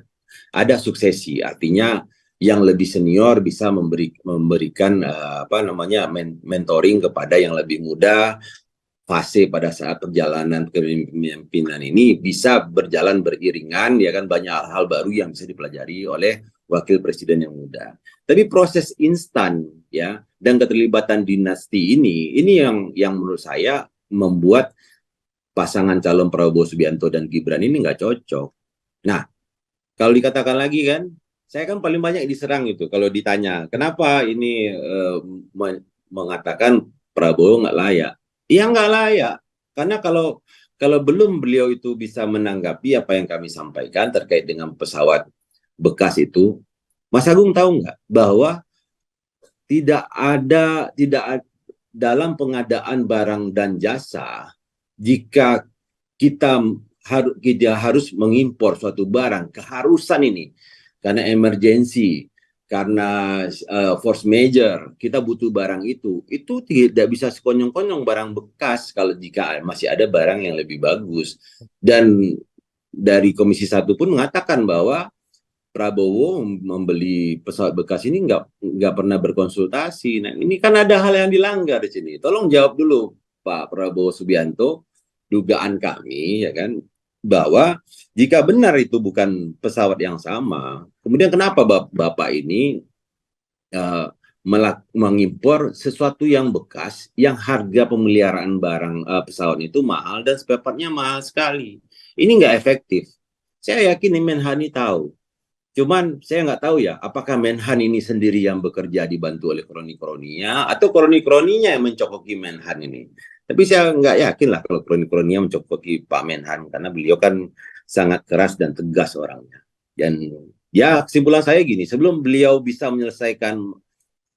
ada suksesi, artinya yang lebih senior bisa memberikan mentoring kepada yang lebih muda. Fase pada saat perjalanan kepemimpinan ini bisa berjalan beriringan, ya kan, banyak hal baru yang bisa dipelajari oleh wakil presiden yang muda. Tapi proses instan ya dan keterlibatan dinasti ini yang menurut saya membuat pasangan calon Prabowo Subianto dan Gibran ini nggak cocok. Nah, kalau dikatakan lagi kan, saya kan paling banyak diserang itu kalau ditanya kenapa ini mengatakan Prabowo nggak layak. Ya nggak layak, karena kalau belum beliau itu bisa menanggapi apa yang kami sampaikan terkait dengan pesawat bekas itu, Mas Agung tahu nggak bahwa tidak dalam pengadaan barang dan jasa, jika kita harus mengimpor suatu barang, keharusan ini karena emergency, karena force major, kita butuh barang itu tidak bisa sekonyong-konyong barang bekas kalau jika masih ada barang yang lebih bagus. Dan dari Komisi 1 pun mengatakan bahwa Prabowo membeli pesawat bekas ini nggak pernah berkonsultasi. Nah, ini kan ada hal yang dilanggar di sini. Tolong jawab dulu, Pak Prabowo Subianto, dugaan kami, ya kan, bahwa jika benar itu bukan pesawat yang sama, kemudian kenapa Bapak ini uh, mengimpor sesuatu yang bekas, yang harga pemeliharaan barang pesawat itu mahal dan spare part-nya mahal sekali. Ini nggak efektif. Saya yakin Menhani tahu. Cuman saya nggak tahu ya, apakah Menhan ini sendiri yang bekerja dibantu oleh kroni-kroninya, atau kroni-kroninya yang mencokoki Menhan ini. Tapi saya nggak yakin lah kalau kroni-kroninya mencokoki Pak Menhan, karena beliau kan sangat keras dan tegas orangnya. Dan ya kesimpulan saya gini, sebelum beliau bisa menyelesaikan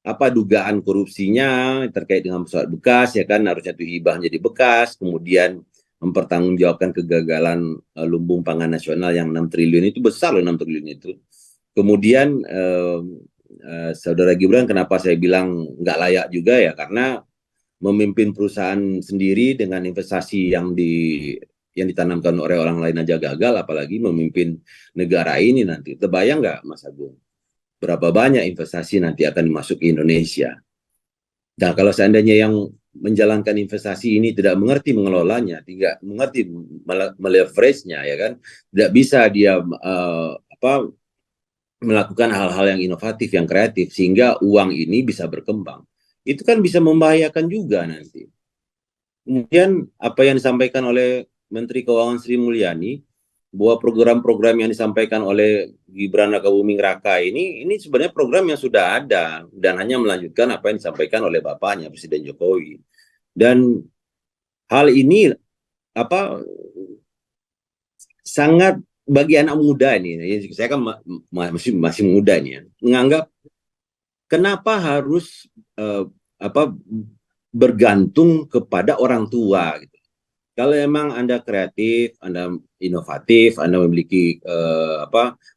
apa dugaan korupsinya terkait dengan pesawat bekas, ya kan, harusnya itu hibah jadi bekas, kemudian mempertanggungjawabkan kegagalan lumbung pangan nasional yang 6 triliun itu besar loh, 6 triliun itu. Kemudian Saudara Gibran, kenapa saya bilang nggak layak juga ya, karena memimpin perusahaan sendiri dengan investasi yang ditanamkan oleh orang lain aja gagal, apalagi memimpin negara ini nanti. Terbayang nggak, Mas Agung, berapa banyak investasi nanti akan masuk ke Indonesia? Nah, kalau seandainya yang menjalankan investasi ini tidak mengerti mengelolanya, tidak mengerti meleverage-nya, ya kan, tidak bisa dia melakukan hal-hal yang inovatif, yang kreatif, sehingga uang ini bisa berkembang. Itu kan bisa membahayakan juga nanti. Kemudian apa yang disampaikan oleh Menteri Keuangan Sri Mulyani, bahwa program-program yang disampaikan oleh Gibran Rakabuming Raka ini sebenarnya program yang sudah ada dan hanya melanjutkan apa yang disampaikan oleh bapaknya Presiden Jokowi. Dan hal ini sangat bagi anak muda ini, saya kan masih muda nih ya, menganggap kenapa harus bergantung kepada orang tua gitu. Kalau emang Anda kreatif, Anda inovatif, Anda memiliki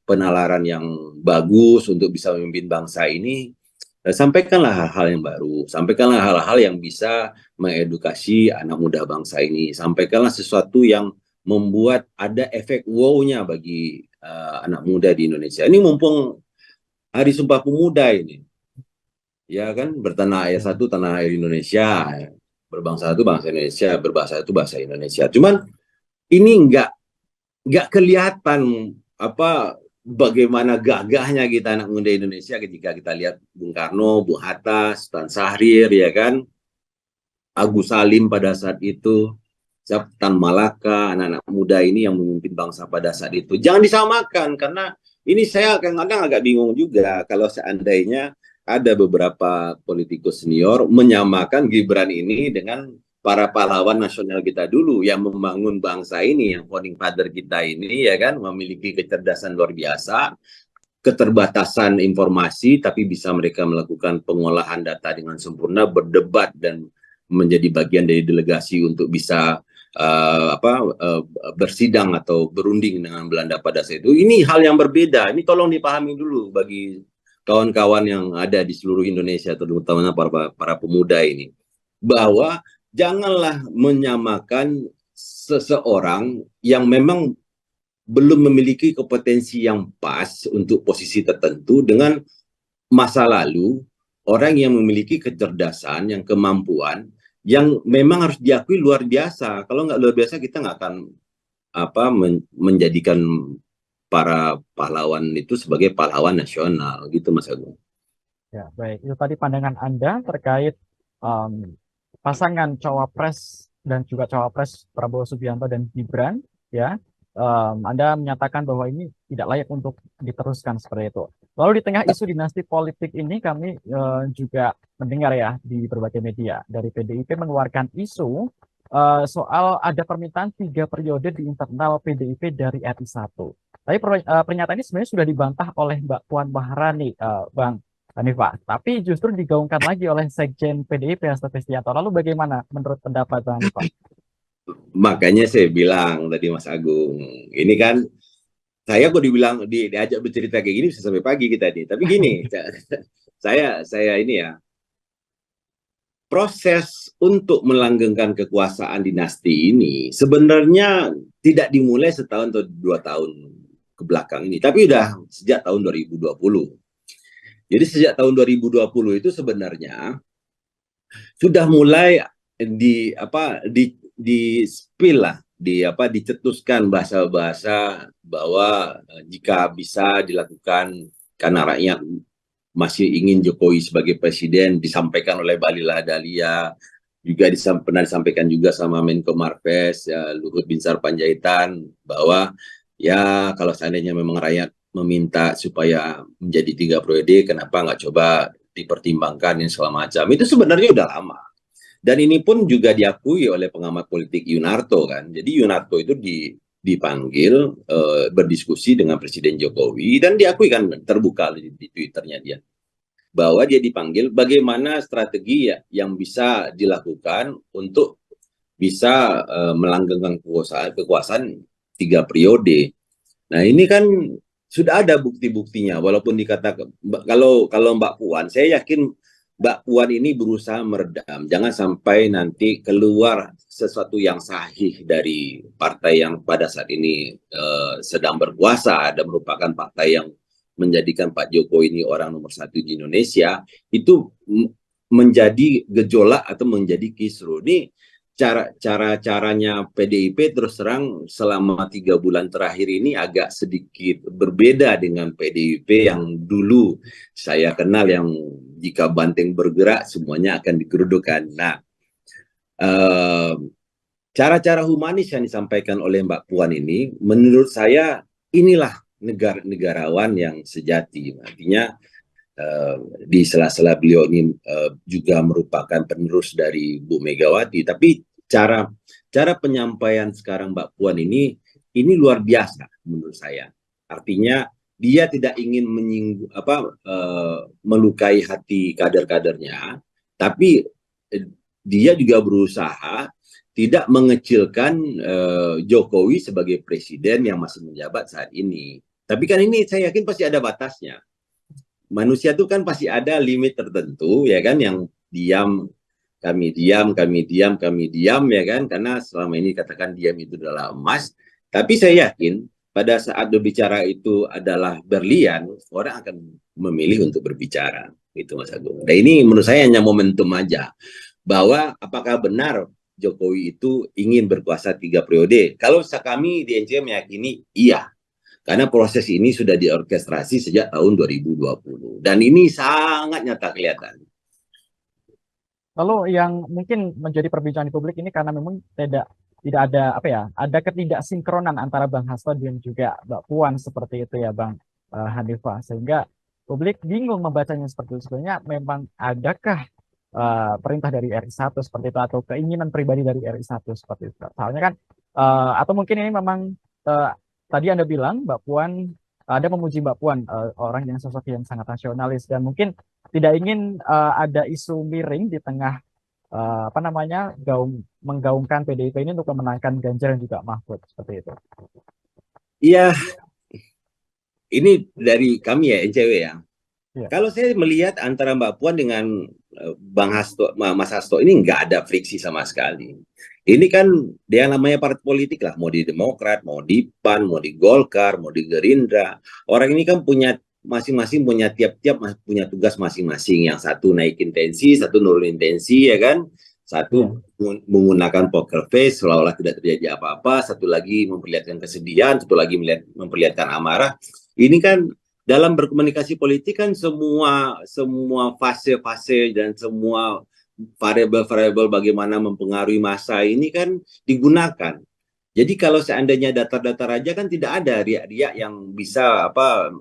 penalaran yang bagus untuk bisa memimpin bangsa ini, sampaikanlah hal-hal yang baru, sampaikanlah hal-hal yang bisa mengedukasi anak muda bangsa ini, sampaikanlah sesuatu yang membuat ada efek wow-nya bagi anak muda di Indonesia. Ini mumpung Hari Sumpah Pemuda ini, ya kan, bertanah air satu tanah air Indonesia, berbangsa satu bangsa Indonesia, berbahasa itu bahasa Indonesia. Cuman ini nggak kelihatan bagaimana gagahnya kita anak muda Indonesia ketika kita lihat Bung Karno, Bung Hatta, Sultan Syahrir, ya kan, Agus Salim pada saat itu, Tan Malaka, anak-anak muda ini yang memimpin bangsa pada saat itu. Jangan disamakan, karena ini saya kadang-kadang agak bingung juga kalau seandainya ada beberapa politikus senior menyamakan Gibran ini dengan para pahlawan nasional kita dulu yang membangun bangsa ini, yang founding father kita ini, ya kan, memiliki kecerdasan luar biasa, keterbatasan informasi, tapi bisa mereka melakukan pengolahan data dengan sempurna, berdebat dan menjadi bagian dari delegasi untuk bisa bersidang atau berunding dengan Belanda pada saat itu. Ini hal yang berbeda. Ini tolong dipahami dulu bagi kawan-kawan yang ada di seluruh Indonesia, terutama para pemuda ini, bahwa janganlah menyamakan seseorang yang memang belum memiliki kompetensi yang pas untuk posisi tertentu dengan masa lalu orang yang memiliki kecerdasan, yang kemampuan, yang memang harus diakui luar biasa. Kalau nggak luar biasa, kita nggak akan menjadikan para pahlawan itu sebagai pahlawan nasional, gitu Mas Agung. Ya, baik. Itu tadi pandangan Anda terkait pasangan cawapres dan juga cawapres Prabowo Subianto dan Gibran, ya. Anda menyatakan bahwa ini tidak layak untuk diteruskan seperti itu. Lalu di tengah isu dinasti politik ini, kami juga mendengar ya di berbagai media dari PDIP mengeluarkan isu soal ada permintaan 3 periode di internal PDIP dari RI 1. Tapi pernyataan ini sebenarnya sudah dibantah oleh Mbak Puan Maharani, Bang Hanifah. Tapi justru digaungkan lagi oleh Sekjen PDIP Hasto Kristianto. Lalu bagaimana menurut pendapat Bang Hanifah? Makanya saya bilang tadi Mas Agung, ini kan saya kok dibilang diajak bercerita kayak gini bisa sampai pagi kita nih. Tapi gini, saya ini ya, proses untuk melanggengkan kekuasaan dinasti ini sebenarnya tidak dimulai setahun atau 2 tahun ke belakang ini, tapi udah sejak tahun 2020. Jadi sejak tahun 2020 itu sebenarnya sudah mulai di spill lah, dicetuskan bahasa-bahasa bahwa jika bisa dilakukan karena rakyat masih ingin Jokowi sebagai presiden, disampaikan oleh Mbak Lila Dahlia, juga pernah disampaikan juga sama Menko Marves ya, Luhut Binsar Panjaitan, bahwa ya kalau seandainya memang rakyat meminta supaya menjadi 3 periode, kenapa nggak coba dipertimbangkan yang segala macam. Itu sebenarnya udah lama. Dan ini pun juga diakui oleh pengamat politik Yunarto kan. Jadi Yunarto itu dipanggil berdiskusi dengan Presiden Jokowi dan diakui kan terbuka di Twitternya dia bahwa dia dipanggil bagaimana strategi ya yang bisa dilakukan untuk bisa melanggengkan kekuasaan 3 periode. Nah ini kan sudah ada bukti-buktinya, walaupun dikatakan kalau Mbak Puan, saya yakin Mbak Puan ini berusaha meredam, jangan sampai nanti keluar sesuatu yang sahih dari partai yang pada saat ini sedang berkuasa, ada merupakan partai yang menjadikan Pak Jokowi ini orang nomor 1 di Indonesia, itu menjadi gejolak atau menjadi kisruh. Ini caranya PDIP terus terang selama 3 bulan terakhir ini agak sedikit berbeda dengan PDIP yang dulu saya kenal, yang jika banteng bergerak semuanya akan digerudukkan. Nah, cara-cara humanis yang disampaikan oleh Mbak Puan ini menurut saya inilah negarawan yang sejati. Artinya di sela-sela beliau ini juga merupakan penerus dari Bu Megawati, tapi cara penyampaian sekarang Mbak Puan ini luar biasa menurut saya. Artinya dia tidak ingin melukai hati kader-kadernya, tapi dia juga berusaha tidak mengecilkan Jokowi sebagai presiden yang masih menjabat saat ini. Tapi kan ini saya yakin pasti ada batasnya. Manusia itu kan pasti ada limit tertentu ya kan, yang diam, kami diam, kami diam, kami diam ya kan, karena selama ini katakan diam itu adalah emas. Tapi saya yakin pada saat berbicara itu adalah berlian, orang akan memilih untuk berbicara. Itu Mas Agung. Dan ini menurut saya hanya momentum aja, bahwa apakah benar Jokowi itu ingin berkuasa 3 periode. Kalau kami di NCM meyakini iya, karena proses ini sudah diorkestrasi sejak tahun 2020 dan ini sangat nyata kelihatan. Lalu yang mungkin menjadi perbincangan di publik ini karena memang tidak ada ada ketidaksinkronan antara Bang Hasto dan juga Mbak Puan seperti itu ya Bang Hanifah, sehingga publik bingung membacanya seperti itu. Sebenarnya memang adakah perintah dari RI1 seperti itu atau keinginan pribadi dari RI1 seperti itu? Soalnya kan atau mungkin ini memang tadi Anda bilang Mbak Puan, ada memuji Mbak Puan, orang yang sosok yang sangat nasionalis dan mungkin tidak ingin ada isu miring di tengah menggaungkan PDIP ini untuk memenangkan Ganjar dan juga Mahfud seperti itu. Iya, ini dari kami ya NCW ya. Ya. Kalau saya melihat antara Mbak Puan dengan Bang Hasto, Mas Hasto ini nggak ada friksi sama sekali. Ini kan dia namanya partai politik lah, mau di Demokrat, mau di PAN, mau di Golkar, mau di Gerindra. Orang ini kan punya masing-masing punya tiap-tiap punya tugas masing-masing. Yang satu naikin tensi, satu nurunin tensi ya kan. Satu menggunakan poker face seolah-olah tidak terjadi apa-apa, satu lagi memperlihatkan kesedihan, satu lagi memperlihatkan amarah. Ini kan dalam berkomunikasi politik kan semua fase-fase dan semua variabel-variabel bagaimana mempengaruhi massa ini kan digunakan. Jadi kalau seandainya datar-datar aja kan tidak ada riak-riak yang bisa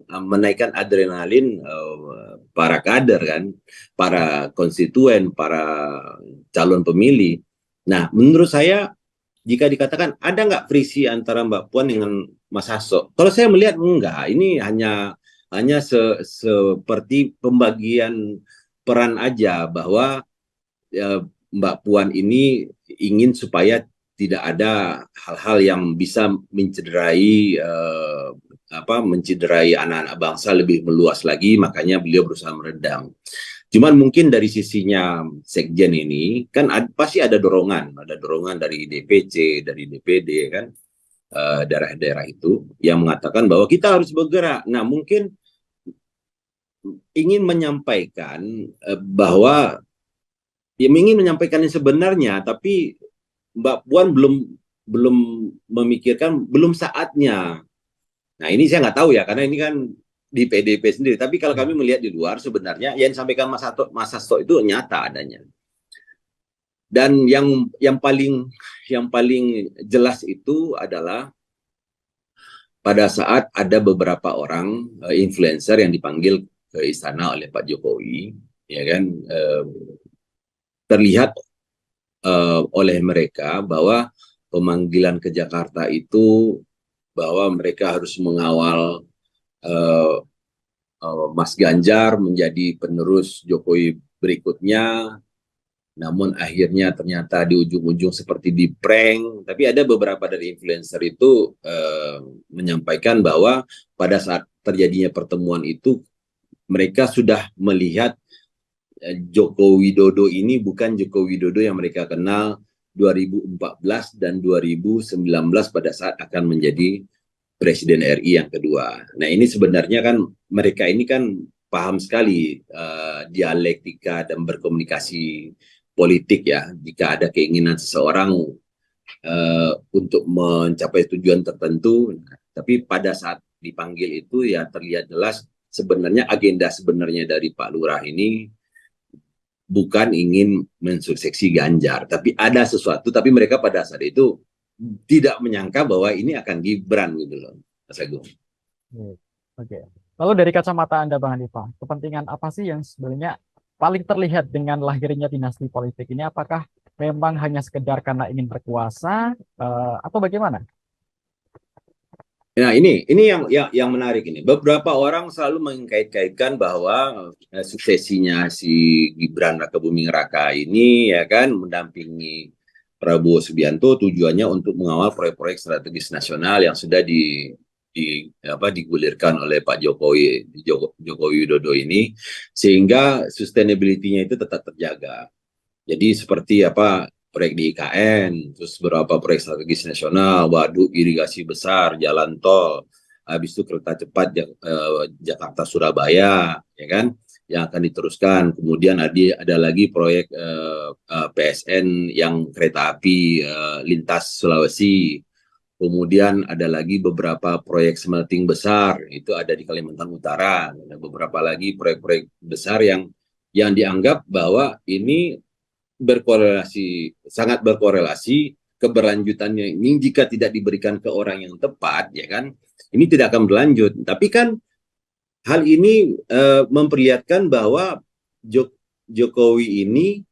menaikkan adrenalin para kader kan, para konstituen, para calon pemilih. Nah, menurut saya jika dikatakan ada nggak friksi antara Mbak Puan dengan Mas Hasto? Kalau saya melihat enggak, ini hanya seperti pembagian peran aja, bahwa Mbak Puan ini ingin supaya tidak ada hal-hal yang bisa mencederai mencederai anak-anak bangsa lebih meluas lagi, makanya beliau berusaha meredam. Cuman mungkin dari sisinya Sekjen ini kan pasti ada dorongan dari DPC, dari DPD kan, daerah-daerah itu yang mengatakan bahwa kita harus bergerak. Nah, mungkin ingin menyampaikan bahwa ingin menyampaikan yang sebenarnya, tapi Mbak Puan belum memikirkan, belum saatnya. Nah, ini saya nggak tahu ya, karena ini kan di PDIP sendiri. Tapi kalau kami melihat di luar, sebenarnya yang disampaikan Mas Hasto itu nyata adanya. Dan yang paling jelas itu adalah pada saat ada beberapa orang influencer yang dipanggil ke istana oleh Pak Jokowi, ya kan, terlihat oleh mereka bahwa pemanggilan ke Jakarta itu bahwa mereka harus mengawal Mas Ganjar menjadi penerus Jokowi berikutnya, namun akhirnya ternyata di ujung-ujung seperti di prank. Tapi ada beberapa dari influencer itu menyampaikan bahwa pada saat terjadinya pertemuan itu mereka sudah melihat Joko Widodo ini bukan Joko Widodo yang mereka kenal 2014 dan 2019 pada saat akan menjadi Presiden RI yang kedua. Nah, ini sebenarnya kan mereka ini kan paham sekali dialektika dan berkomunikasi politik ya. Jika ada keinginan seseorang untuk mencapai tujuan tertentu, tapi pada saat dipanggil itu ya terlihat jelas sebenarnya agenda sebenarnya dari Pak Lurah ini bukan ingin mensuksesi Ganjar, tapi ada sesuatu, tapi mereka pada saat itu tidak menyangka bahwa ini akan Gibran gitu loh, Mas Agung. Oke. Lalu dari kacamata Anda, Bang Hanifah, kepentingan apa sih yang sebenarnya paling terlihat dengan lahirnya dinasti politik ini? Apakah memang hanya sekedar karena ingin berkuasa atau bagaimana? Nah, ini yang menarik ini. Beberapa orang selalu mengkait-kaitkan bahwa suksesinya si Gibran Rakabuming Raka ini ya kan mendampingi Prabowo Subianto tujuannya untuk mengawal proyek-proyek strategis nasional yang sudah digulirkan oleh Pak Joko Widodo ini, sehingga sustainability-nya itu tetap terjaga. Jadi seperti proyek di IKN, terus beberapa proyek strategis nasional, waduk irigasi besar, jalan tol, habis itu kereta cepat Jakarta Surabaya, ya kan, yang akan diteruskan. Kemudian ada lagi proyek PSN yang kereta api lintas Sulawesi. Kemudian ada lagi beberapa proyek smelting besar, itu ada di Kalimantan Utara. Ada beberapa lagi proyek-proyek besar yang dianggap bahwa ini sangat berkorelasi, keberlanjutannya ini jika tidak diberikan ke orang yang tepat, ya kan, ini tidak akan berlanjut. Tapi kan hal ini memperlihatkan bahwa Jokowi ini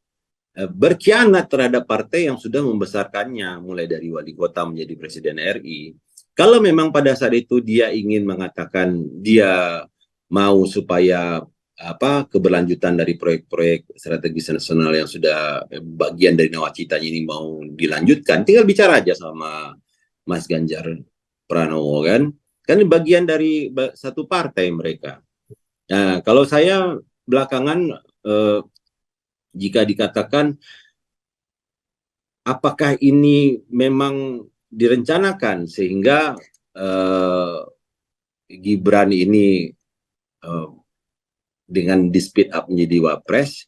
berkhianat terhadap partai yang sudah membesarkannya, mulai dari wali kota menjadi Presiden RI. Kalau memang pada saat itu dia ingin mengatakan dia mau supaya keberlanjutan dari proyek-proyek strategis nasional yang sudah bagian dari nawacitanya ini mau dilanjutkan, tinggal bicara aja sama Mas Ganjar Pranowo kan ini bagian dari satu partai mereka. Nah, kalau saya belakangan jika dikatakan apakah ini memang direncanakan sehingga Gibran ini dengan di speed up menjadi wapres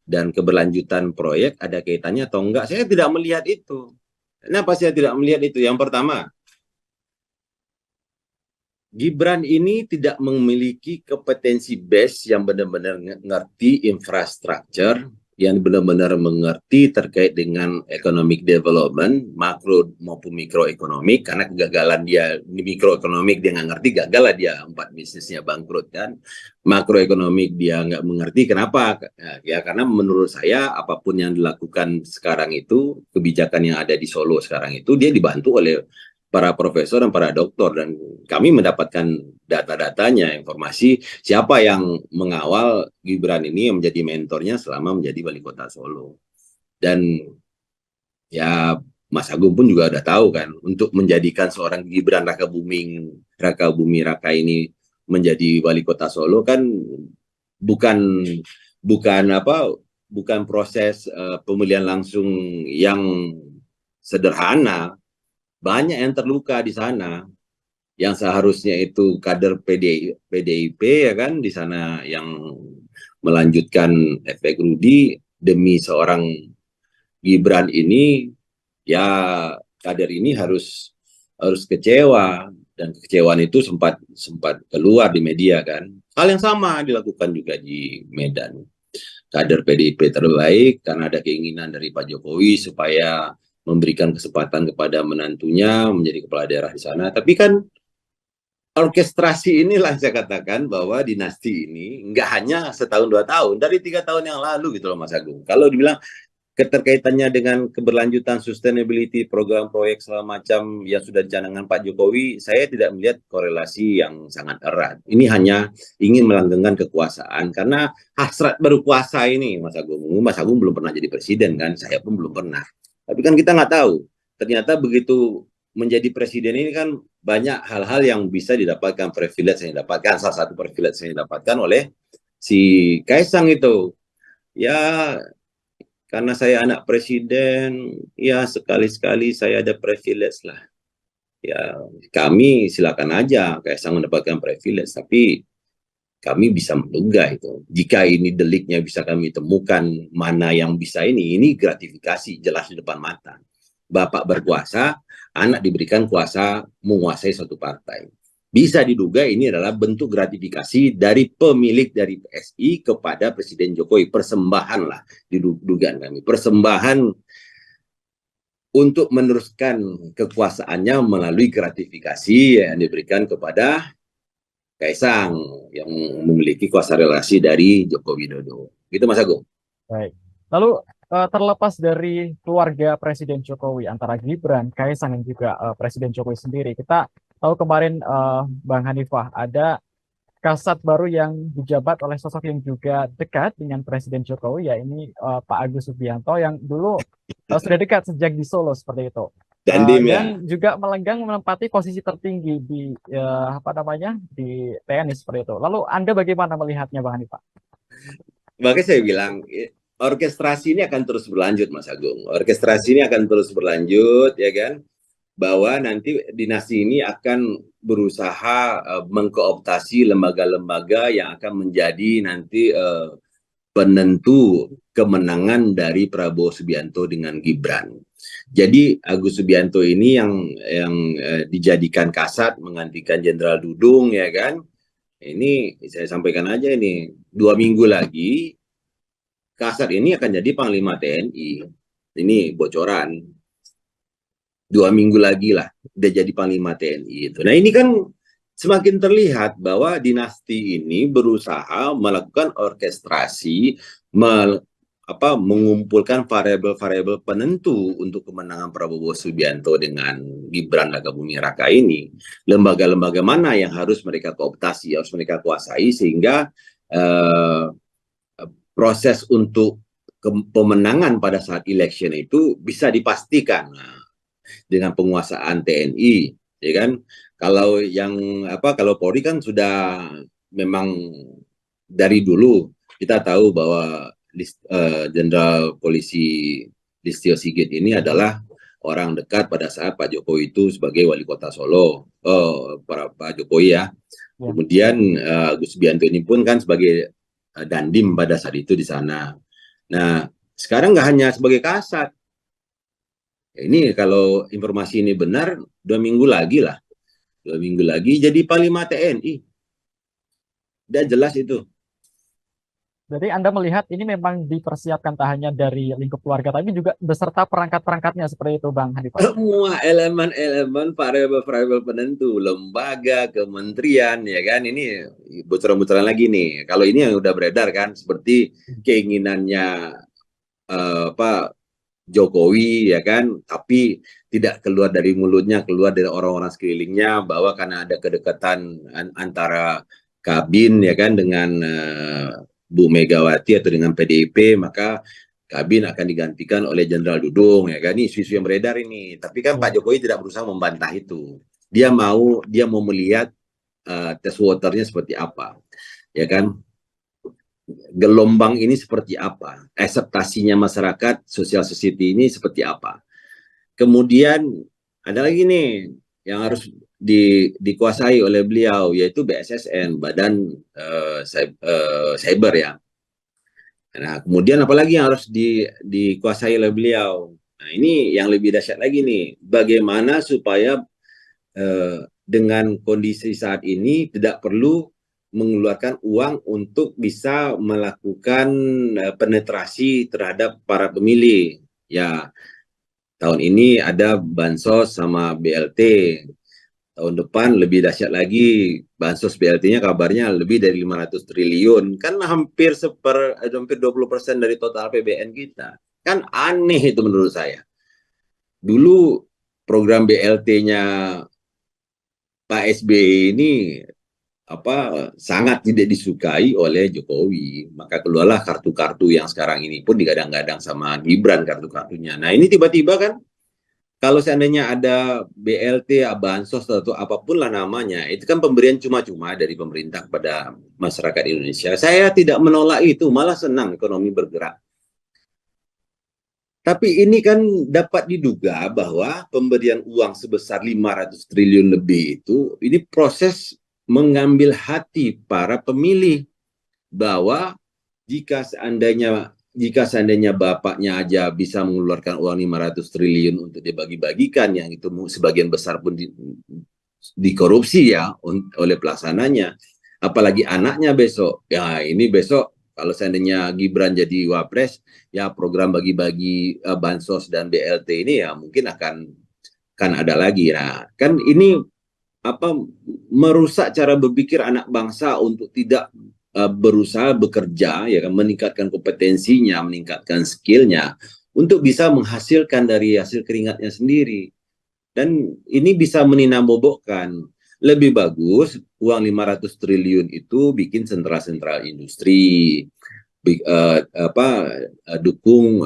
dan keberlanjutan proyek ada kaitannya atau enggak, saya tidak melihat itu. Kenapa saya tidak melihat itu? Yang pertama, Gibran ini tidak memiliki kompetensi base yang benar-benar ngerti infrastruktur, yang benar-benar mengerti terkait dengan economic development, makro maupun mikroekonomik, karena kegagalan dia di mikroekonomik dia nggak ngerti, gagal lah dia 4 bisnisnya bangkrut kan. Makroekonomik dia nggak mengerti, kenapa? Ya karena menurut saya apapun yang dilakukan sekarang itu, kebijakan yang ada di Solo sekarang itu, dia dibantu oleh para profesor dan para doktor, dan kami mendapatkan data-datanya, informasi siapa yang mengawal Gibran ini yang menjadi mentornya selama menjadi wali kota Solo. Dan ya Mas Agung pun juga udah tahu kan, untuk menjadikan seorang Gibran Raka Buming Raka ini menjadi wali kota Solo kan bukan bukan apa bukan proses pemilihan langsung yang sederhana. Banyak yang terluka di sana, yang seharusnya itu kader PDIP ya kan, di sana yang melanjutkan efek Rudi demi seorang Gibran ini, ya kader ini harus kecewa, dan kekecewaan itu sempat sempat keluar di media kan. Hal yang sama dilakukan juga di Medan. Kader PDIP terbaik karena ada keinginan dari Pak Jokowi supaya memberikan kesempatan kepada menantunya menjadi kepala daerah di sana. Tapi kan orkestrasi inilah saya katakan bahwa dinasti ini nggak hanya setahun 2 tahun, dari 3 tahun yang lalu gitu loh Mas Agung. Kalau dibilang keterkaitannya dengan keberlanjutan sustainability program proyek segala macam yang sudah dicanangkan Pak Jokowi, saya tidak melihat korelasi yang sangat erat. Ini hanya ingin melanggengkan kekuasaan karena hasrat berkuasa ini, Mas Agung. Mas Agung belum pernah jadi presiden kan, saya pun belum pernah. Tapi kan kita nggak tahu. Ternyata begitu menjadi presiden ini kan banyak hal-hal yang bisa didapatkan, privilege yang didapatkan. Salah satu privilege yang didapatkan oleh si Kaisang itu. Ya, karena saya anak presiden, ya sekali-sekali saya ada privilege lah. Ya, kami silakan aja Kaisang mendapatkan privilege, tapi kami bisa menduga itu. Jika ini deliknya bisa kami temukan, mana yang bisa ini gratifikasi jelas di depan mata. Bapak berkuasa, anak diberikan kuasa menguasai suatu partai. Bisa diduga ini adalah bentuk gratifikasi dari pemilik dari PSI kepada Presiden Jokowi. Persembahan lah, didugaan kami. Persembahan untuk meneruskan kekuasaannya melalui gratifikasi yang diberikan kepada Kaisang yang memiliki kuasa relasi dari Joko Widodo. Gitu Mas Agung. Baik. Lalu terlepas dari keluarga Presiden Jokowi antara Gibran, Kaisang dan juga Presiden Jokowi sendiri, kita tahu kemarin Bang Hanifah ada kasat baru yang dijabat oleh sosok yang juga dekat dengan Presiden Jokowi, ya ini Pak Agus Subianto yang dulu sudah dekat sejak di Solo seperti itu. Dandim ya. Dan juga melenggang menempati posisi tertinggi di apa namanya di TNI seperti itu. Lalu Anda bagaimana melihatnya, Bang Hanifah? Makanya saya bilang orkestrasi ini akan terus berlanjut Mas Agung. Orkestrasi ini akan terus berlanjut ya kan. Bahwa nanti dinasti ini akan berusaha mengkooptasi lembaga-lembaga yang akan menjadi nanti penentu kemenangan dari Prabowo Subianto dengan Gibran. Jadi Agus Subianto ini yang dijadikan kasat menggantikan Jenderal Dudung ya kan. Ini saya sampaikan aja ini 2 minggu lagi kasat ini akan jadi Panglima TNI. Ini bocoran. 2 minggu lagi lah udah jadi Panglima TNI itu. Nah ini kan semakin terlihat bahwa dinasti ini berusaha melakukan orkestrasi, mengumpulkan variabel-variabel penentu untuk kemenangan Prabowo Subianto dengan Gibran Raka Buming Raka ini. Lembaga-lembaga mana yang harus mereka kooptasi, harus mereka kuasai sehingga proses untuk pemenangan pada saat election itu bisa dipastikan. Nah, dengan penguasaan TNI, ya kan? Kalau kalau Polri kan sudah memang dari dulu kita tahu bahwa Jenderal Polisi Listio Sigit ini adalah orang dekat pada saat Pak Jokowi itu sebagai wali kota Solo, Pak Jokowi ya. Kemudian Agus Subianto ini pun kan sebagai dandim pada saat itu di sana. Nah, sekarang nggak hanya sebagai kasat. Ini kalau informasi ini benar, 2 minggu lagi lah. 2 minggu lagi jadi Panglima TNI. Udah jelas itu. Jadi Anda melihat ini memang dipersiapkan tak hanya dari lingkup keluarga, tapi juga beserta perangkat-perangkatnya seperti itu, Bang Hanifah. Semua elemen-elemen variabel-variabel penentu, lembaga, kementerian, ya kan, ini bocoran-bocoran lagi nih. Kalau ini yang udah beredar kan, seperti keinginannya Pak Jokowi, ya kan, tapi tidak keluar dari mulutnya, keluar dari orang-orang sekelilingnya, bahwa karena ada kedekatan antara Kabin, ya kan, dengan Bu Megawati atau dengan PDIP, maka Kabin akan digantikan oleh Jenderal Dudung, ya kan? Ini isu-isu yang beredar ini. Tapi kan Pak Jokowi tidak berusaha membantah itu. Dia mau melihat test waternya seperti apa, ya kan? Gelombang ini seperti apa, akseptasinya masyarakat, social society ini seperti apa. Kemudian ada lagi nih yang harus dikuasai oleh beliau, yaitu BSSN, Badan Cyber ya. Nah, kemudian apalagi yang harus dikuasai oleh beliau. Nah, ini yang lebih dahsyat lagi nih, bagaimana supaya dengan kondisi saat ini tidak perlu mengeluarkan uang untuk bisa melakukan penetrasi terhadap para pemilih. Ya, tahun ini ada bansos sama BLT. Tahun depan lebih dahsyat lagi, bansos BLT-nya kabarnya lebih dari 500 triliun. Kan hampir 20% dari total APBN kita. Kan aneh itu menurut saya. Dulu program BLT-nya Pak SBY ini sangat tidak disukai oleh Jokowi. Maka keluarlah kartu-kartu yang sekarang ini pun digadang-gadang sama Gibran kartu-kartunya. Nah, ini tiba-tiba kan kalau seandainya ada BLT, bansos atau apapun lah namanya, itu kan pemberian cuma-cuma dari pemerintah kepada masyarakat Indonesia. Saya tidak menolak itu, malah senang ekonomi bergerak. Tapi ini kan dapat diduga bahwa pemberian uang sebesar 500 triliun lebih itu, ini proses mengambil hati para pemilih bahwa jika seandainya bapaknya aja bisa mengeluarkan uang 500 triliun untuk dibagi-bagikan, yang itu sebagian besar pun dikorupsi ya oleh pelaksananya, apalagi anaknya besok. Ya, ini besok kalau seandainya Gibran jadi wapres, ya program bagi-bagi bansos dan BLT ini ya mungkin akan ada lagi. Nah, kan ini merusak cara berpikir anak bangsa untuk tidak berusaha bekerja, ya kan, meningkatkan kompetensinya, meningkatkan skillnya untuk bisa menghasilkan dari hasil keringatnya sendiri. Dan ini bisa meninambobokkan. Lebih bagus uang 500 triliun itu bikin sentra-sentra industri, dukung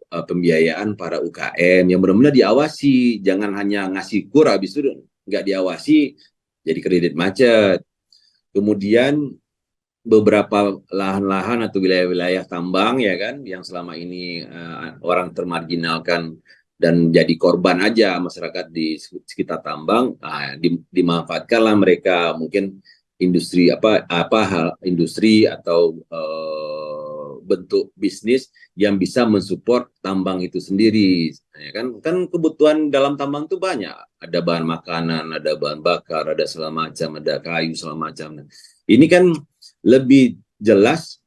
pembiayaan para UKM yang benar-benar diawasi, jangan hanya ngasih kur habis itu nggak diawasi jadi kredit macet. Kemudian beberapa lahan-lahan atau wilayah-wilayah tambang ya kan yang selama ini orang termarginalkan dan jadi korban aja masyarakat di sekitar tambang, dimanfaatkanlah mereka, mungkin industri industri atau bentuk bisnis yang bisa mensupport tambang itu sendiri, ya kan kebutuhan dalam tambang itu banyak, ada bahan makanan, ada bahan bakar, ada segala macam, ada kayu segala macam. Ini kan lebih jelas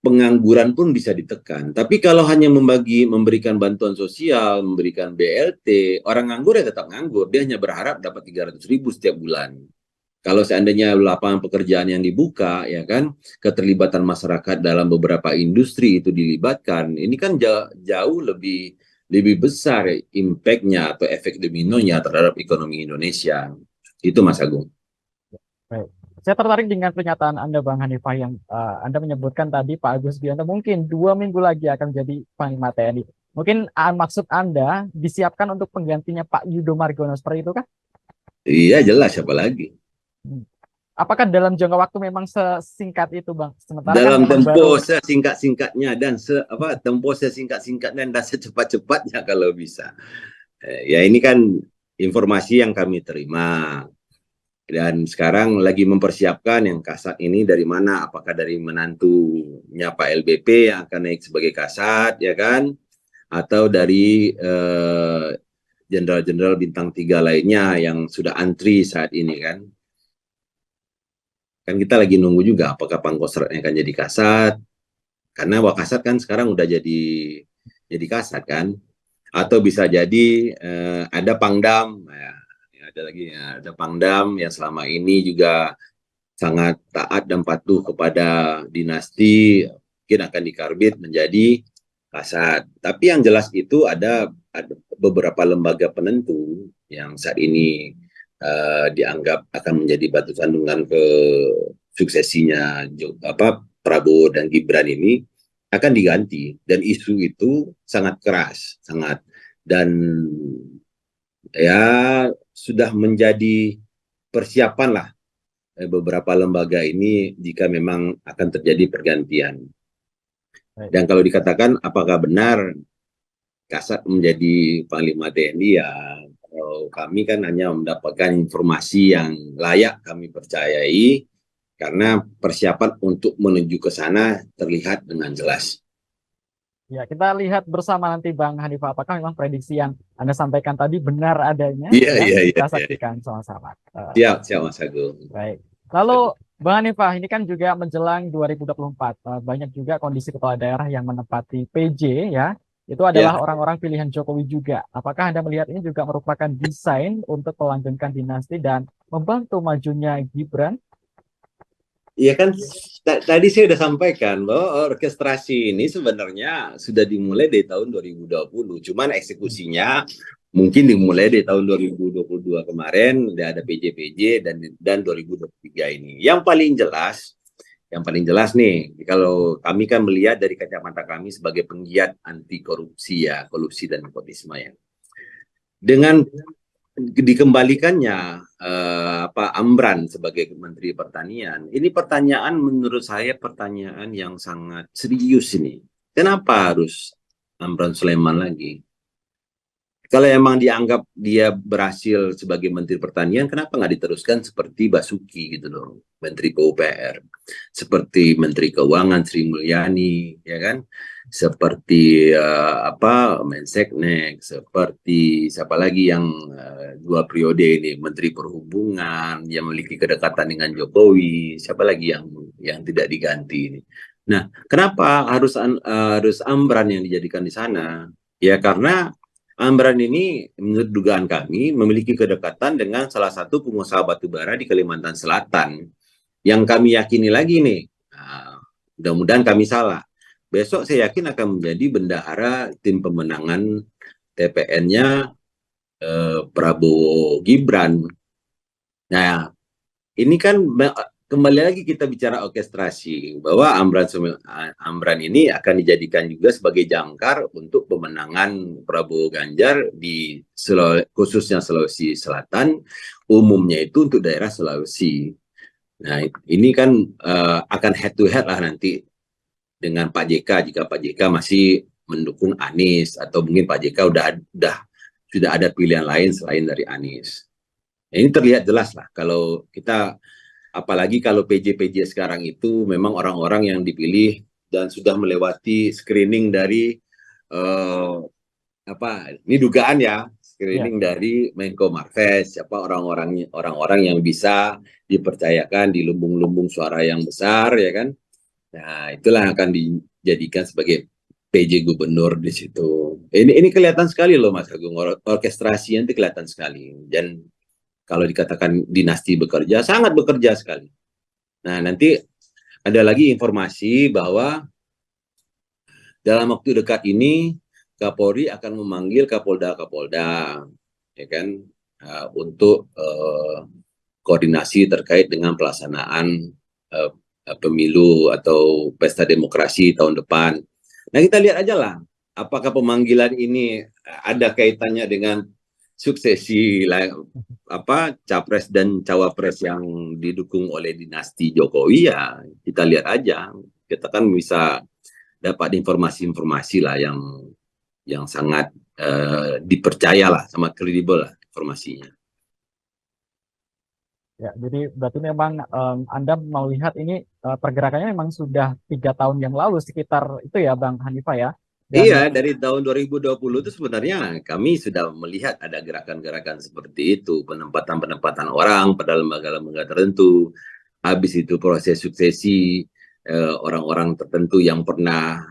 pengangguran pun bisa ditekan. Tapi kalau hanya memberikan bantuan sosial, memberikan BLT, orang nganggur ya tetap nganggur. Dia hanya berharap dapat 300.000 setiap bulan. Kalau seandainya lapangan pekerjaan yang dibuka, ya kan, keterlibatan masyarakat dalam beberapa industri itu dilibatkan, ini kan jauh lebih besar impact-nya atau efek dominonya terhadap ekonomi Indonesia. Itu Mas Agung. Baik. Saya tertarik dengan pernyataan Anda, Bang Hanifah, yang Anda menyebutkan tadi Pak Agus Bianto mungkin 2 minggu lagi akan jadi Panglima TNI. Mungkin maksud Anda disiapkan untuk penggantinya Pak Yudo Margono, seperti itu kah? Iya, jelas, siapa lagi. Apakah dalam jangka waktu memang sesingkat itu, Bang? Sementara dalam kan tempo sesingkat-singkatnya dan tempo sesingkat-singkatnya dan secepat-cepatnya kalau bisa. Ya ini kan informasi yang kami terima. Dan sekarang lagi mempersiapkan yang kasat ini dari mana, apakah dari menantunya Pak LBP yang akan naik sebagai kasat, ya kan, atau dari jenderal-jenderal bintang 3 lainnya yang sudah antri saat ini kan. Kan kita lagi nunggu juga apakah Pangkostratnya akan jadi kasat, karena Wakasat kan sekarang udah jadi kasat kan, atau bisa jadi ada Pangdam, ada lagi ya, ada Pangdam yang selama ini juga sangat taat dan patuh kepada dinasti, mungkin akan dikarbit menjadi kasat. Tapi yang jelas itu ada beberapa lembaga penentu yang saat ini dianggap akan menjadi batu sandungan ke suksesinya Prabowo dan Gibran ini akan diganti, dan isu itu sangat keras, sangat, dan ya sudah menjadi persiapan lah beberapa lembaga ini jika memang akan terjadi pergantian. Baik. Dan kalau dikatakan apakah benar Kasat menjadi Panglima TNI, ya kami kan hanya mendapatkan informasi yang layak kami percayai karena persiapan untuk menuju ke sana terlihat dengan jelas. Ya, kita lihat bersama nanti Bang Hanifah, apakah memang prediksi yang Anda sampaikan tadi benar adanya, Iya, ya? iya, iya, Kita iya. saksikan sama-sama. Siap, siap Mas Agung. Baik. Lalu Bang Hanifah, ini kan juga menjelang 2024, banyak juga kondisi kepala daerah yang menempati PJ, ya. Itu Ya, adalah orang-orang pilihan Jokowi juga. Apakah Anda melihat ini juga merupakan desain untuk melanggengkan dinasti dan membantu majunya Gibran? iya kan tadi saya sudah sampaikan bahwa orkestrasi ini sebenarnya sudah dimulai dari tahun 2020, cuman eksekusinya mungkin dimulai dari tahun 2022 kemarin, ada PJ-PJ dan 2023 ini. Yang paling jelas nih, kalau kami kan melihat dari kacamata kami sebagai penggiat anti korupsi, ya, kolusi dan nepotisme, ya. Dengan dikembalikannya Amran sebagai Menteri Pertanian, ini pertanyaan menurut saya pertanyaan yang sangat serius ini. Kenapa harus Amran Sulaiman lagi? Kalau emang dianggap dia berhasil sebagai Menteri Pertanian, kenapa nggak diteruskan seperti Basuki gitu loh, Menteri PUPR, seperti Menteri Keuangan Sri Mulyani, ya kan? Seperti Menseknek, seperti siapa lagi yang 2 periode ini, Menteri Perhubungan yang memiliki kedekatan dengan Jokowi, siapa lagi yang tidak diganti ini. Nah, kenapa harus Amran yang dijadikan di sana? Ya karena Amran ini menurut dugaan kami memiliki kedekatan dengan salah satu pengusaha batubara di Kalimantan Selatan. Yang kami yakini lagi nih, mudah-mudahan kami salah. Besok saya yakin akan menjadi bendahara tim pemenangan TPN-nya Prabowo Gibran. Nah, ini kan kembali lagi kita bicara orkestrasi, bahwa Amran ini akan dijadikan juga sebagai jangkar untuk pemenangan Prabowo Ganjar di khususnya Sulawesi Selatan, umumnya itu untuk daerah Sulawesi. Nah, ini kan akan head to head lah nanti dengan Pak JK, jika Pak JK masih mendukung Anies, atau mungkin Pak JK sudah ada pilihan lain selain dari Anies. Nah, ini terlihat jelas lah kalau kita, apalagi kalau PJ-PJ sekarang itu memang orang-orang yang dipilih dan sudah melewati screening dari ini dugaan ya, screening dari Menko Marves, siapa orang-orang yang bisa dipercayakan di lumbung-lumbung suara yang besar, ya kan. Nah, itulah yang akan dijadikan sebagai PJ gubernur di situ. Ini kelihatan sekali loh Mas Agung, orkestrasinya itu kelihatan sekali. Dan kalau dikatakan dinasti bekerja, sangat bekerja sekali. Nah, nanti ada lagi informasi bahwa dalam waktu dekat ini Kapolri akan memanggil Kapolda, ya kan, untuk koordinasi terkait dengan pelaksanaan pemilu atau pesta demokrasi tahun depan. Nah, kita lihat aja lah, apakah pemanggilan ini ada kaitannya dengan suksesi capres dan cawapres yang didukung oleh dinasti Jokowi. Ya kita lihat aja, kita kan bisa dapat informasi-informasi lah yang sangat dipercaya lah, sangat kredibel lah informasinya. Ya, jadi berarti memang Anda melihat ini pergerakannya memang sudah 3 tahun yang lalu sekitar itu ya Bang Hanifah ya. Dan Iya, dari tahun 2020 itu sebenarnya kami sudah melihat ada gerakan-gerakan seperti itu, penempatan-penempatan orang pada lembaga-lembaga tertentu. Habis itu proses suksesi orang-orang tertentu yang pernah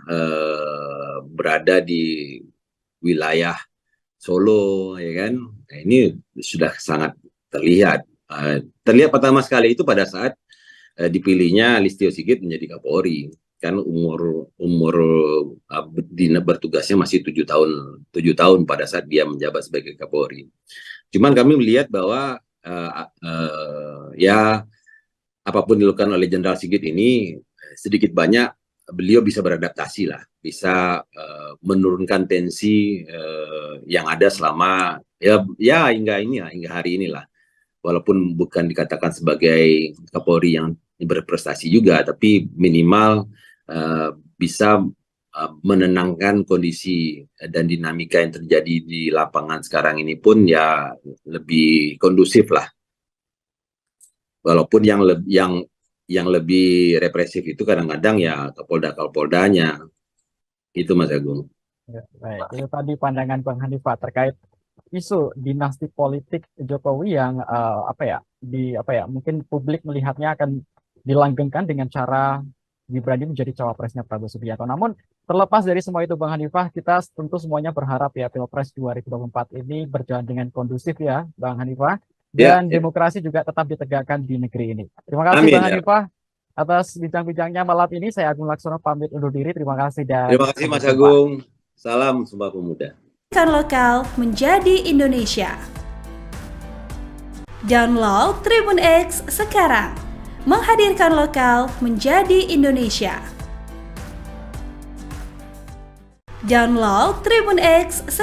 berada di wilayah Solo, ya kan. Nah, ini sudah sangat terlihat. Terlihat pertama sekali itu pada saat dipilihnya Listio Sigit menjadi Kapolri. Kan umur bertugasnya masih 7 tahun pada saat dia menjabat sebagai Kapolri. Cuman kami melihat bahwa ya apapun dilakukan oleh Jenderal Sigit ini sedikit banyak beliau bisa beradaptasi lah, bisa menurunkan tensi yang ada selama hingga hari inilah. Walaupun bukan dikatakan sebagai Kapolri yang berprestasi juga, tapi minimal bisa menenangkan kondisi dan dinamika yang terjadi di lapangan sekarang ini pun ya lebih kondusif lah. Walaupun yang lebih represif itu kadang-kadang ya Kapolda-Kapoldanya. Itu Mas Agung. Ya, baik, itu tadi pandangan Bang Hanifah terkait isu dinasti politik Jokowi yang mungkin publik melihatnya akan dilanggengkan dengan cara Gibran ini menjadi cawapresnya Prabowo Subianto. Namun terlepas dari semua itu Bang Hanifah, kita tentu semuanya berharap ya Pilpres 2024 ini berjalan dengan kondusif ya Bang Hanifah, Ya, dan ya. demokrasi juga tetap ditegakkan di negeri ini. Terima kasih Amin Bang ya. Hanifah atas bincang-bincangnya malam ini. Saya Agung Laksono pamit undur diri. Terima kasih dan Terima kasih sampai Mas jumpa. Agung. Salam Sumpah Pemuda. Lokal menjadi Indonesia. Download Tribun X sekarang. Menghadirkan lokal menjadi Indonesia. Download Tribun X sekarang.